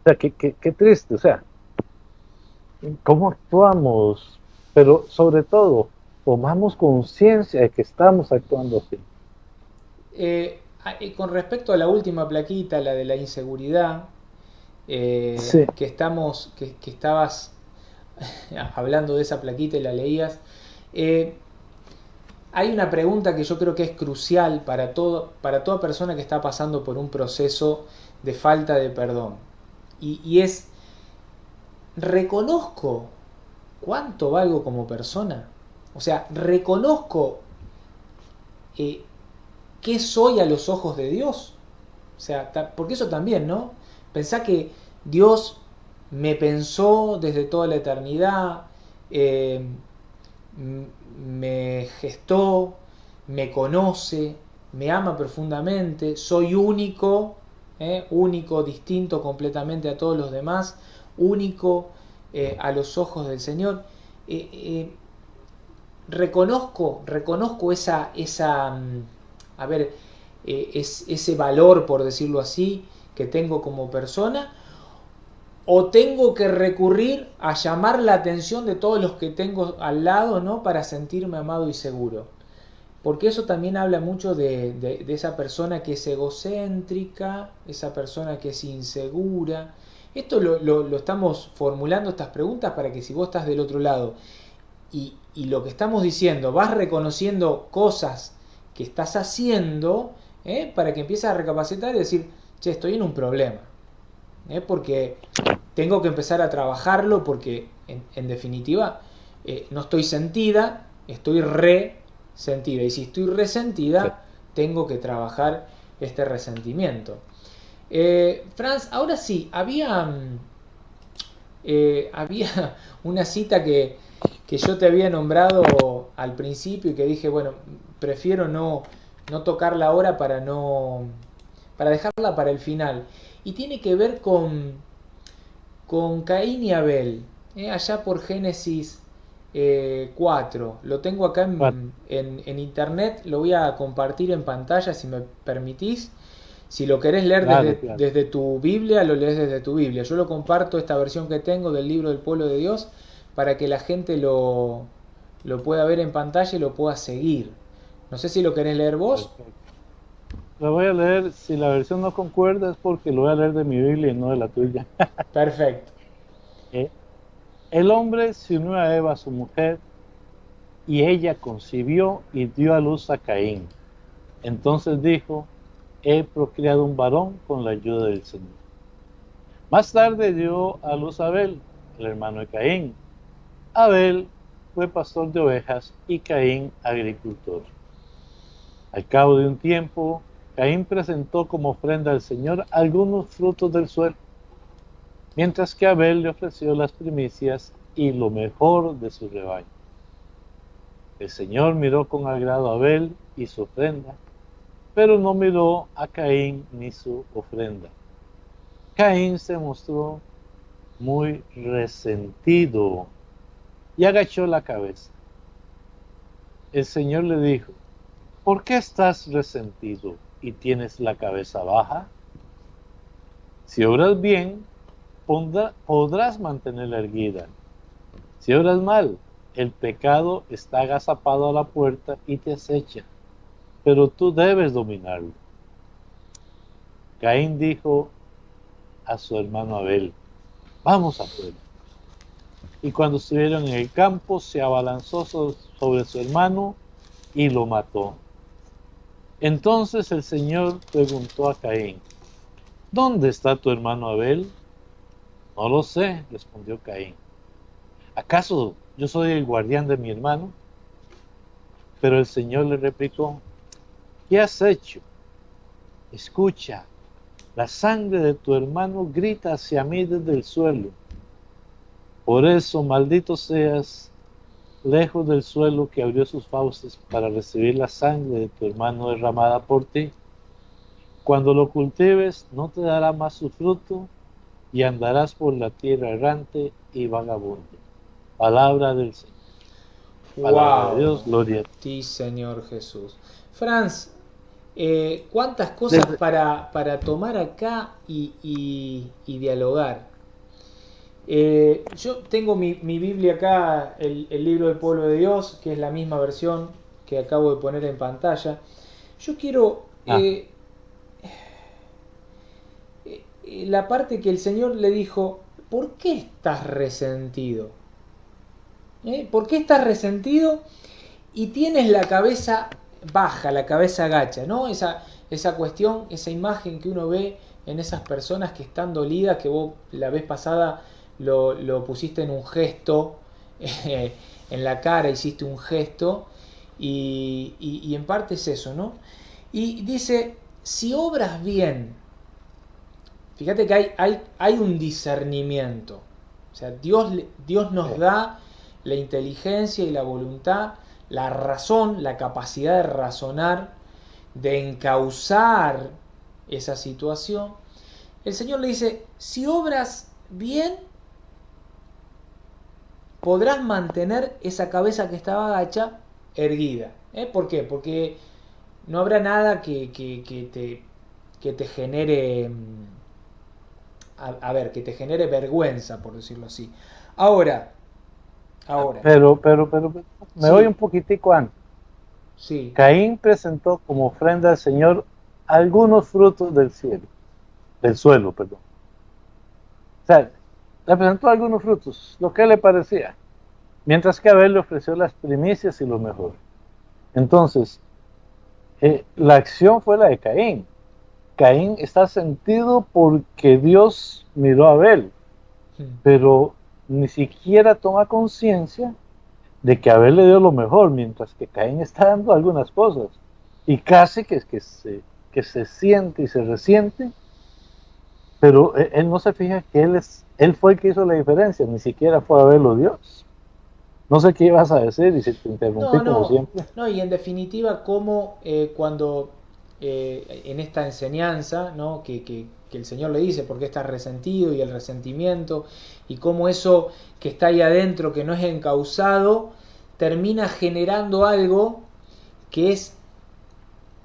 sea, qué triste. O sea, ¿cómo actuamos? Pero sobre todo, tomamos conciencia de que estamos actuando así. Con respecto a la última plaquita, la de la inseguridad, Sí. que estabas hablando de esa plaquita y la leías, hay una pregunta que yo creo que es crucial para toda persona que está pasando por un proceso de falta de perdón. Y es: ¿reconozco cuánto valgo como persona? O sea, ¿reconozco qué soy a los ojos de Dios? O sea, porque eso también, ¿no? Pensá que Dios me pensó desde toda la eternidad, eh, me gestó, me conoce, me ama profundamente, soy único, único, distinto completamente a todos los demás, único a los ojos del Señor. Reconozco a ver, ese valor, por decirlo así, que tengo como persona, o tengo que recurrir a llamar la atención de todos los que tengo al lado, ¿no?, para sentirme amado y seguro. Porque eso también habla mucho de esa persona que es egocéntrica, esa persona que es insegura. Esto lo estamos formulando, estas preguntas, para que si vos estás del otro lado y lo que estamos diciendo, vas reconociendo cosas que estás haciendo, para que empieces a recapacitar y decir: che, estoy en un problema, porque tengo que empezar a trabajarlo, porque en definitiva no estoy sentida, estoy resentida, y si estoy resentida, tengo que trabajar este resentimiento. Franz, ahora sí, había una cita que yo te había nombrado al principio y que dije, bueno, prefiero no tocarla ahora para dejarla para el final. Y tiene que ver con Caín y Abel, allá por Génesis 4. Lo tengo acá en internet, lo voy a compartir en pantalla si me permitís. Si lo querés leer desde tu Biblia, lo lees desde tu Biblia. Yo lo comparto, esta versión que tengo del libro del pueblo de Dios, para que la gente lo pueda ver en pantalla y lo pueda seguir. No sé si lo querés leer vos. Perfecto. Lo voy a leer, si la versión no concuerda es porque lo voy a leer de mi Biblia y no de la tuya. Perfecto. El hombre se unió a Eva, su mujer, y ella concibió y dio a luz a Caín. Entonces dijo: he procreado un varón con la ayuda del Señor. Más tarde dio a luz a Abel, el hermano de Caín. Abel fue pastor de ovejas y Caín agricultor. Al cabo de un tiempo, Caín presentó como ofrenda al Señor algunos frutos del suelo, mientras que Abel le ofreció las primicias y lo mejor de su rebaño. El Señor miró con agrado a Abel y su ofrenda, pero no miró a Caín ni su ofrenda. Caín se mostró muy resentido y agachó la cabeza. El Señor le dijo: ¿por qué estás resentido y tienes la cabeza baja? Si obras bien, podrás mantenerla erguida. Si obras mal, el pecado está agazapado a la puerta y te acecha, pero tú debes dominarlo. Caín dijo a su hermano Abel: vamos afuera. Y cuando estuvieron en el campo, se abalanzó sobre su hermano y lo mató. Entonces el Señor preguntó a Caín: ¿dónde está tu hermano Abel? No lo sé, respondió Caín. ¿Acaso yo soy el guardián de mi hermano? Pero el Señor le replicó: ¿qué has hecho? Escucha, la sangre de tu hermano grita hacia mí desde el suelo. Por eso, maldito seas, lejos del suelo que abrió sus fauces para recibir la sangre de tu hermano derramada por ti. Cuando lo cultives, no te dará más su fruto, y andarás por la tierra errante y vagabundo. Palabra del Señor. Palabra de ¡Wow! Dios, gloria a ti. Sí, Señor Jesús. Franz, cuántas cosas para tomar acá y dialogar. Yo tengo mi Biblia acá, el libro del pueblo de Dios, que es la misma versión que acabo de poner en pantalla. Yo quiero la parte que el Señor le dijo: ¿por qué estás resentido? ¿Por qué estás resentido y tienes la cabeza baja, la cabeza agacha? ¿No? Esa cuestión, esa imagen que uno ve en esas personas que están dolidas, que vos la vez pasada lo pusiste en un gesto, en la cara hiciste un gesto, y en parte es eso, ¿no? Y dice: si obras bien, fíjate que hay un discernimiento. O sea, Dios nos da la inteligencia y la voluntad, la razón, la capacidad de razonar, de encauzar esa situación. El Señor le dice: si obras bien, podrás mantener esa cabeza que estaba agacha erguida. ¿Por qué? Porque no habrá nada que te genere, que te genere vergüenza, por decirlo así. Ahora, Pero me voy un sí, poquitico antes. sí, Caín presentó como ofrenda al Señor algunos frutos del suelo, perdón. O sea, le presentó algunos frutos, lo que le parecía, mientras que Abel le ofreció las primicias y lo mejor. Entonces, la acción fue la de Caín. Caín está sentido porque Dios miró a Abel, pero ni siquiera toma conciencia de que Abel le dio lo mejor, mientras que Caín está dando algunas cosas. Y casi que se siente y se resiente, pero él no se fija que él fue el que hizo la diferencia, ni siquiera fue Abel o Dios. No sé qué ibas a decir y si te interrumpí No, como no, siempre. no, y en definitiva, como cuando en esta enseñanza, ¿no? Que el Señor le dice: ¿por qué estás resentido? Y el resentimiento, y cómo eso que está ahí adentro, que no es encauzado, termina generando algo que es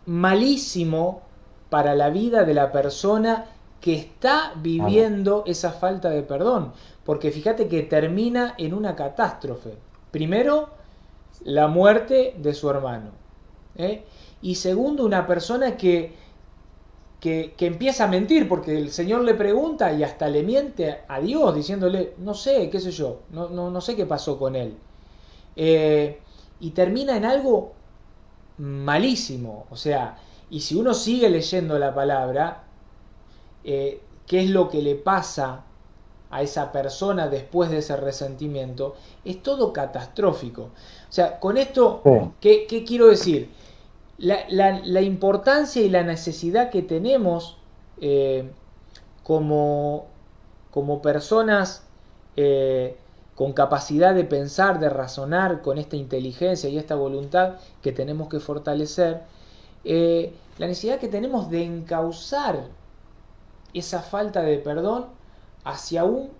malísimo para la vida de la persona que está Amén. viviendo esa falta de perdón. Porque fíjate que termina en una catástrofe. Primero, la muerte de su hermano. Y segundo, una persona que empieza a mentir, porque el Señor le pregunta y hasta le miente a Dios, diciéndole: no sé, qué sé yo, no sé qué pasó con él. Y termina en algo malísimo. O sea, y si uno sigue leyendo la palabra, qué es lo que le pasa a esa persona después de ese resentimiento, es todo catastrófico. O sea, con esto, Sí. ¿qué quiero decir? la importancia y la necesidad que tenemos como, como personas con capacidad de pensar, de razonar, con esta inteligencia y esta voluntad que tenemos que fortalecer, la necesidad que tenemos de encauzar esa falta de perdón hacia un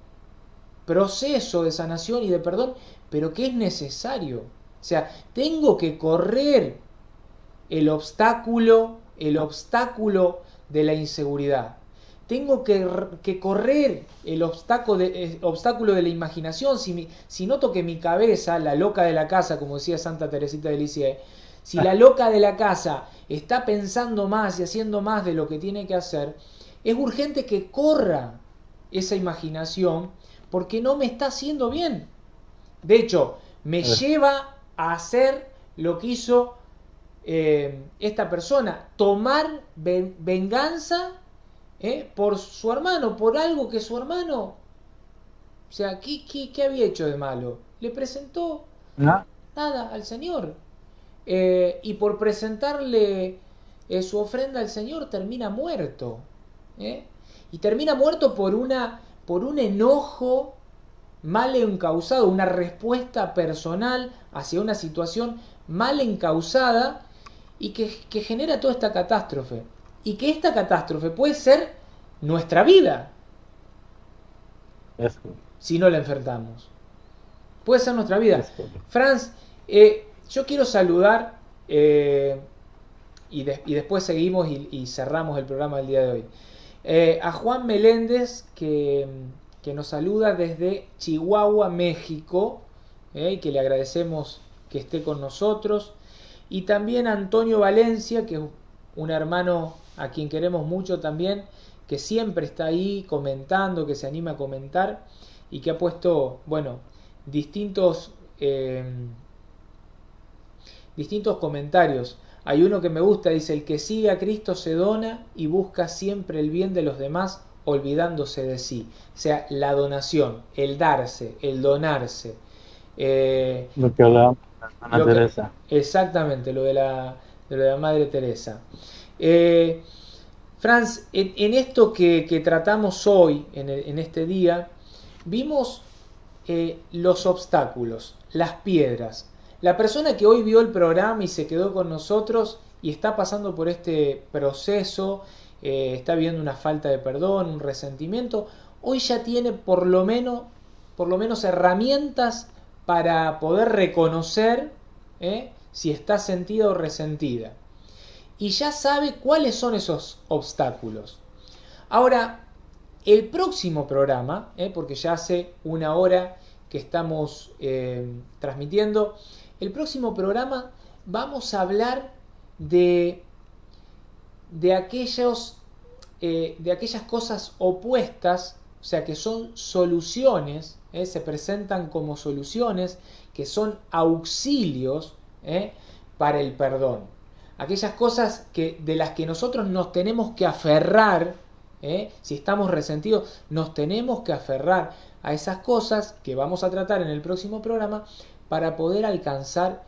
proceso de sanación y de perdón, pero que es necesario. O sea, tengo que correr el obstáculo de la inseguridad. Tengo que correr el obstáculo de la imaginación. Si noto que mi cabeza, la loca de la casa, como decía Santa Teresita de Lisieux, si la loca de la casa está pensando más y haciendo más de lo que tiene que hacer, es urgente que corra esa imaginación porque no me está haciendo bien. De hecho, me lleva a hacer lo que hizo esta persona, tomar venganza por su hermano, por algo que su hermano, o sea, ¿qué había hecho de malo? Le presentó nada al Señor. Y por presentarle su ofrenda al Señor termina muerto. Y termina muerto por un enojo mal encausado, una respuesta personal hacia una situación mal encausada y que genera toda esta catástrofe. Y que esta catástrofe puede ser nuestra vida si no la enfrentamos. Puede ser nuestra vida. Franz, yo quiero saludar y después seguimos y cerramos el programa del día de hoy. A Juan Meléndez, que nos saluda desde Chihuahua, México, que le agradecemos que esté con nosotros. Y también a Antonio Valencia, que es un hermano a quien queremos mucho también, que siempre está ahí comentando, que se anima a comentar y que ha puesto, bueno, distintos comentarios. Hay uno que me gusta, dice: el que sigue a Cristo se dona y busca siempre el bien de los demás, olvidándose de sí. O sea, la donación, el darse, el donarse. Lo que hablaba Madre Teresa. Exactamente, lo de la Madre Teresa. Franz, en esto que tratamos hoy, en este día, vimos los obstáculos, las piedras. La persona que hoy vio el programa y se quedó con nosotros y está pasando por este proceso, está viendo una falta de perdón, un resentimiento, hoy ya tiene por lo menos herramientas para poder reconocer si está sentida o resentida. Y ya sabe cuáles son esos obstáculos. Ahora, el próximo programa, porque ya hace una hora que estamos transmitiendo, el próximo programa vamos a hablar de aquellas cosas opuestas, o sea, que son soluciones, se presentan como soluciones, que son auxilios para el perdón. Aquellas cosas de las que nosotros nos tenemos que aferrar, si estamos resentidos, nos tenemos que aferrar a esas cosas que vamos a tratar en el próximo programa para poder alcanzar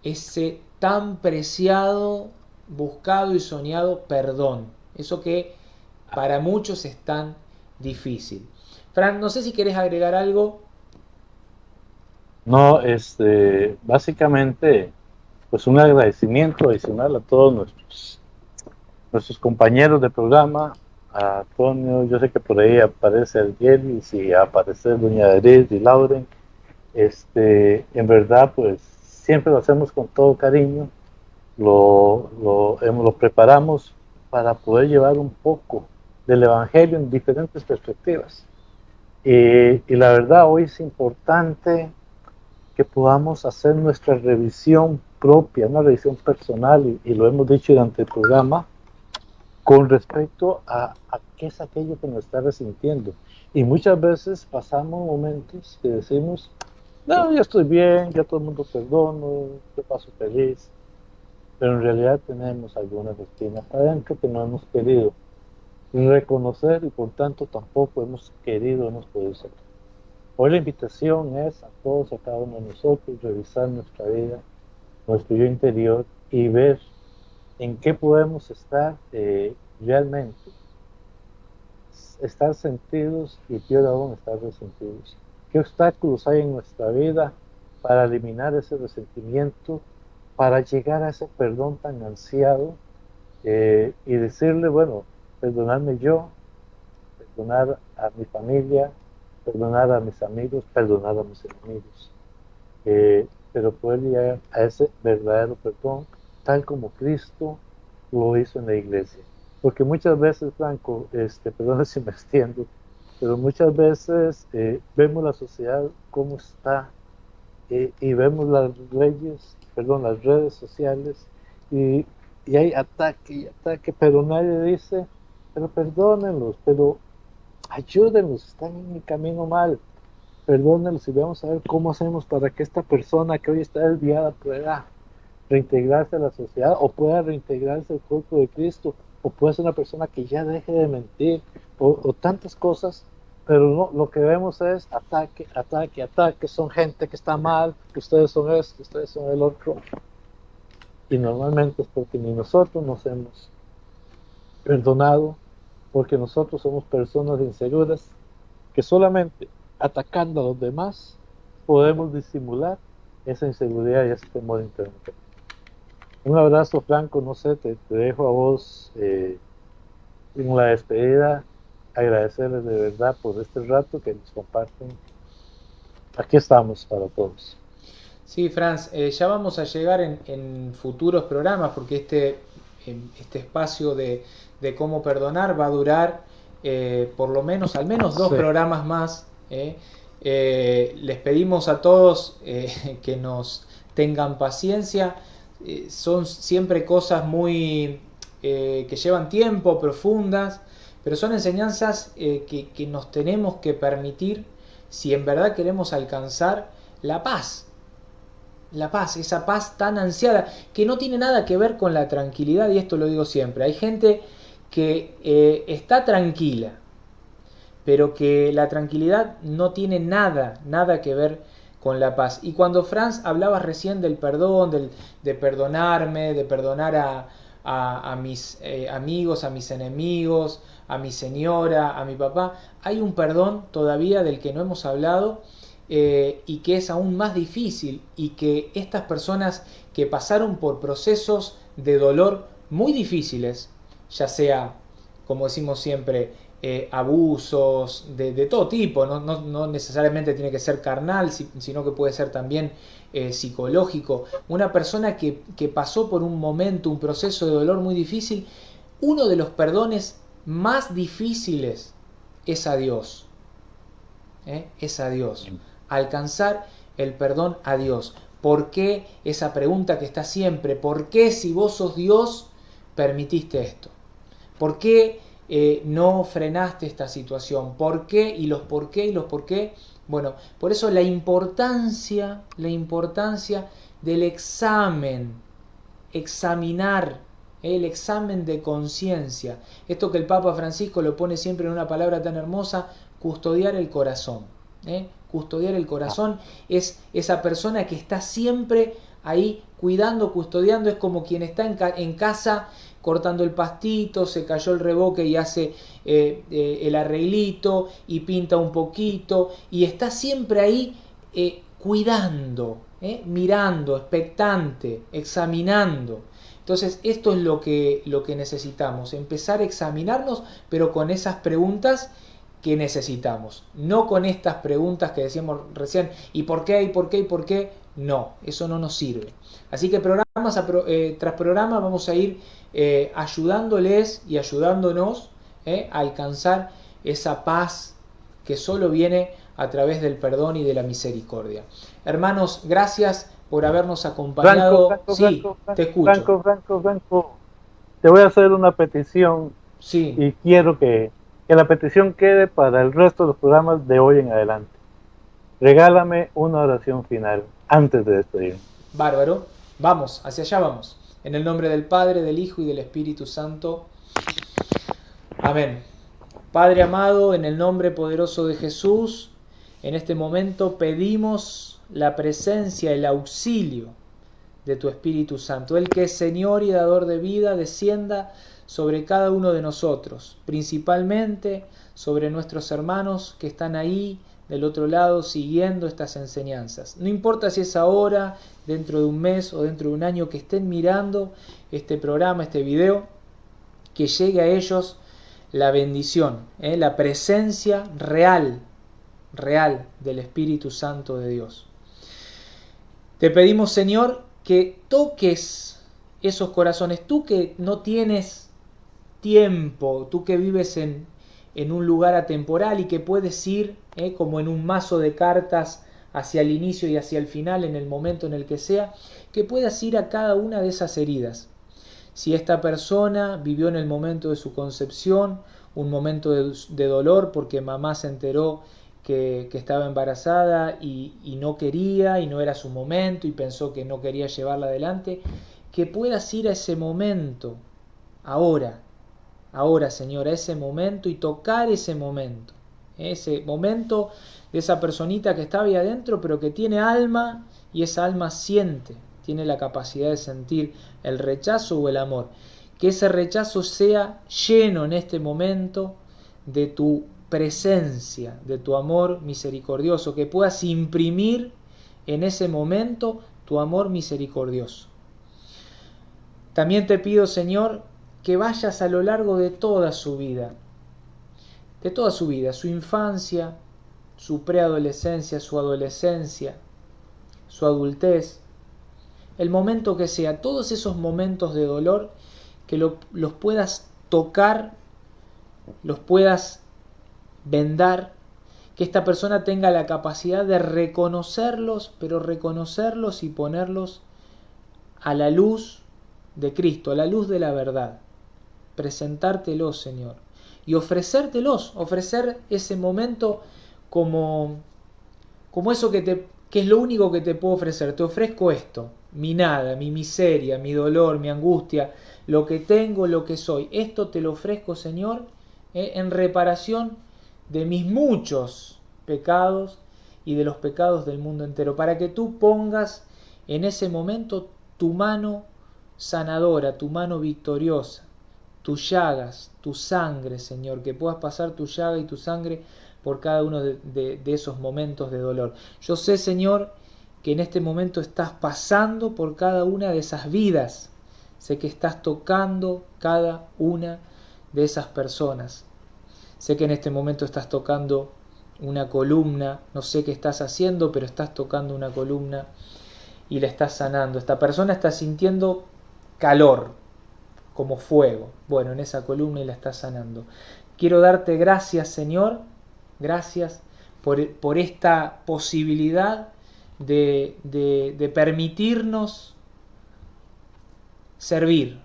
ese tan preciado, buscado y soñado perdón. Eso que para muchos es tan difícil. Fran, no sé si querés agregar algo. No, básicamente, pues un agradecimiento adicional a todos nuestros compañeros de programa, a Antonio, yo sé que por ahí aparece el Yelis y aparece doña Edith y Lauren. En verdad, pues siempre lo hacemos con todo cariño, lo preparamos para poder llevar un poco del Evangelio en diferentes perspectivas. Y la verdad, hoy es importante que podamos hacer nuestra revisión propia, una revisión personal, y lo hemos dicho durante el programa, con respecto a qué es aquello que nos está resintiendo. Y muchas veces pasamos momentos que decimos: no, ya estoy bien, ya todo el mundo perdono, yo paso feliz. Pero en realidad tenemos algunas espinas adentro que no hemos querido reconocer y por tanto tampoco hemos podido ser. Hoy la invitación es a todos, a cada uno de nosotros, revisar nuestra vida, nuestro yo interior y ver en qué podemos estar realmente. Estar sentidos y peor aún estar resentidos. ¿Qué obstáculos hay en nuestra vida para eliminar ese resentimiento, para llegar a ese perdón tan ansiado y decirle, bueno, perdonarme yo, perdonar a mi familia, perdonar a mis amigos, perdonar a mis enemigos, pero poder llegar a ese verdadero perdón, tal como Cristo lo hizo en la iglesia? Porque muchas veces, Franco, perdón si me extiendo, pero muchas veces vemos la sociedad cómo está y vemos las las redes sociales y, y hay ataque y ataque, pero nadie dice, pero perdónenlos, pero ayúdenlos, están en el camino mal, perdónenlos y vamos a ver cómo hacemos para que esta persona que hoy está desviada pueda reintegrarse a la sociedad o pueda reintegrarse al cuerpo de Cristo o pueda ser una persona que ya deje de mentir o tantas cosas, pero no, lo que vemos es ataque, ataque, ataque, son gente que está mal, que ustedes son esto, ustedes son el otro, y normalmente es porque ni nosotros nos hemos perdonado, porque nosotros somos personas inseguras que solamente atacando a los demás podemos disimular esa inseguridad y ese temor interno. Un abrazo, Franco, no sé, te dejo a vos en la despedida, agradecerles de verdad por este rato que nos comparten. Aquí estamos para todos. Sí, Franz, ya vamos a llegar en futuros programas porque este espacio de cómo perdonar va a durar por lo menos, al menos 2 programas más. Les pedimos a todos que nos tengan paciencia. Son siempre cosas muy que llevan tiempo, profundas, pero son enseñanzas que nos tenemos que permitir si en verdad queremos alcanzar la paz. La paz, esa paz tan ansiada, que no tiene nada que ver con la tranquilidad, y esto lo digo siempre. Hay gente que está tranquila, pero que la tranquilidad no tiene nada que ver con la paz. Y cuando Franz hablabas recién del perdón, de perdonarme, de perdonar a mis amigos, a mis enemigos, a mi señora, a mi papá, hay un perdón todavía del que no hemos hablado y que es aún más difícil, y que estas personas que pasaron por procesos de dolor muy difíciles, ya sea, como decimos siempre, abusos de todo tipo, no necesariamente tiene que ser carnal, sino que puede ser también psicológico. Una persona que pasó por un momento, un proceso de dolor muy difícil, uno de los perdones más difíciles es a Dios. Es a Dios. Alcanzar el perdón a Dios. ¿Por qué? Esa pregunta que está siempre, ¿por qué si vos sos Dios permitiste esto? ¿Por qué no frenaste esta situación? ¿Por qué? Y los por qué y los por qué. Bueno, por eso la importancia del examinar, el examen de conciencia. Esto que el Papa Francisco lo pone siempre en una palabra tan hermosa, custodiar el corazón. Custodiar el corazón es esa persona que está siempre ahí cuidando, custodiando. Es como quien está en casa cortando el pastito, se cayó el reboque y hace el arreglito y pinta un poquito y está siempre ahí cuidando, mirando, expectante, examinando. Entonces esto es lo que necesitamos, empezar a examinarnos, pero con esas preguntas que necesitamos, no con estas preguntas que decíamos recién, ¿y por qué? ¿y por qué? ¿y por qué? No, eso no nos sirve. Así que tras programa vamos a ir ayudándoles y ayudándonos a alcanzar esa paz que solo viene a través del perdón y de la misericordia. Hermanos, gracias por habernos acompañado. Franco, te escucho. Franco, te voy a hacer una petición y quiero que la petición quede para el resto de los programas de hoy en adelante. Regálame una oración final antes de despedirme. Bárbaro, vamos, hacia allá vamos. En el nombre del Padre, del Hijo y del Espíritu Santo. Amén. Padre amado, en el nombre poderoso de Jesús, en este momento pedimos la presencia, el auxilio de tu Espíritu Santo. Él que es Señor y dador de vida, descienda sobre cada uno de nosotros, principalmente sobre nuestros hermanos que están ahí del otro lado siguiendo estas enseñanzas. No importa si es ahora, dentro de un mes o dentro de un año que estén mirando este programa, este video, que llegue a ellos la bendición, la presencia real del Espíritu Santo de Dios. Te pedimos, Señor, que toques esos corazones, tú que no tienes tiempo, tú que vives en un lugar atemporal y que puedes ir como en un mazo de cartas hacia el inicio y hacia el final en el momento en el que sea, que puedas ir a cada una de esas heridas. Si esta persona vivió en el momento de su concepción un momento de dolor porque mamá se enteró que estaba embarazada y no quería y no era su momento y pensó que no quería llevarla adelante, que puedas ir a ese momento, ahora Señor, a ese momento y tocar ese momento de esa personita que estaba ahí adentro pero que tiene alma y esa alma siente, tiene la capacidad de sentir el rechazo o el amor. Que ese rechazo sea lleno en este momento de tu presencia, de tu amor misericordioso, que puedas imprimir en ese momento tu amor misericordioso. También te pido, Señor, que vayas a lo largo de toda su vida, su infancia, su preadolescencia, su adolescencia, su adultez, el momento que sea, todos esos momentos de dolor, que los puedas tocar, los puedas vendar, que esta persona tenga la capacidad de reconocerlos, pero reconocerlos y ponerlos a la luz de Cristo, a la luz de la verdad. Presentártelos, Señor, y ofrecer ese momento como eso que es lo único que te puedo ofrecer. Te ofrezco esto, mi nada, mi miseria, mi dolor, mi angustia, lo que tengo, lo que soy. Esto te lo ofrezco, Señor, en reparación de mis muchos pecados y de los pecados del mundo entero, para que tú pongas en ese momento tu mano sanadora, tu mano victoriosa, tus llagas, tu sangre, Señor, que puedas pasar tu llaga y tu sangre por cada uno de esos momentos de dolor. Yo sé, Señor, que en este momento estás pasando por cada una de esas vidas. Sé que estás tocando cada una de esas personas. Sé que en este momento estás tocando una columna, no sé qué estás haciendo, pero estás tocando una columna y la estás sanando. Esta persona está sintiendo calor, como fuego, bueno, en esa columna y la estás sanando. Quiero darte gracias, Señor, gracias por esta posibilidad de permitirnos servir,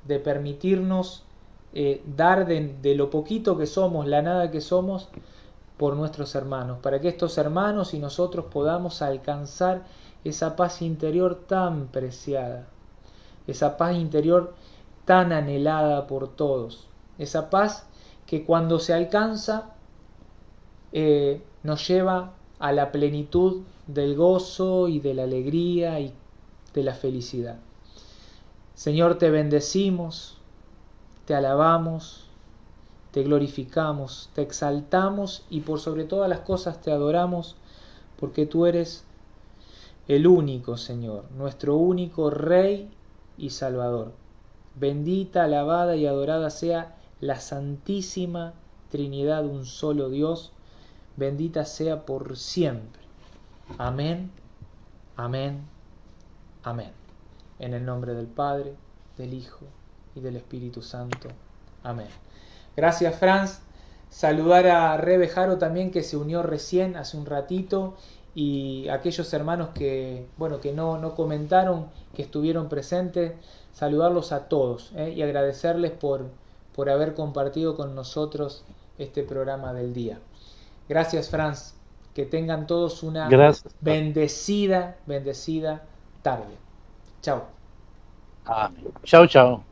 de permitirnos dar de lo poquito que somos, la nada que somos, por nuestros hermanos, para que estos hermanos y nosotros podamos alcanzar esa paz interior tan preciada, esa paz interior tan anhelada por todos, esa paz que cuando se alcanza nos lleva a la plenitud del gozo y de la alegría y de la felicidad. Señor, te bendecimos, te alabamos, te glorificamos, te exaltamos y por sobre todas las cosas te adoramos, porque tú eres el único Señor, nuestro único Rey y Salvador. Bendita, alabada y adorada sea la Santísima Trinidad, un solo Dios, bendita sea por siempre. Amén, amén, amén. En el nombre del Padre, del Hijo y del Espíritu Santo. Amén. Gracias, Franz. Saludar a Rebe Jaro también, que se unió recién, hace un ratito, y aquellos hermanos que no comentaron, que estuvieron presentes, saludarlos a todos y agradecerles por haber compartido con nosotros este programa del día. Gracias, Franz. Que tengan todos una bendecida tarde. Chao. Chao, chao.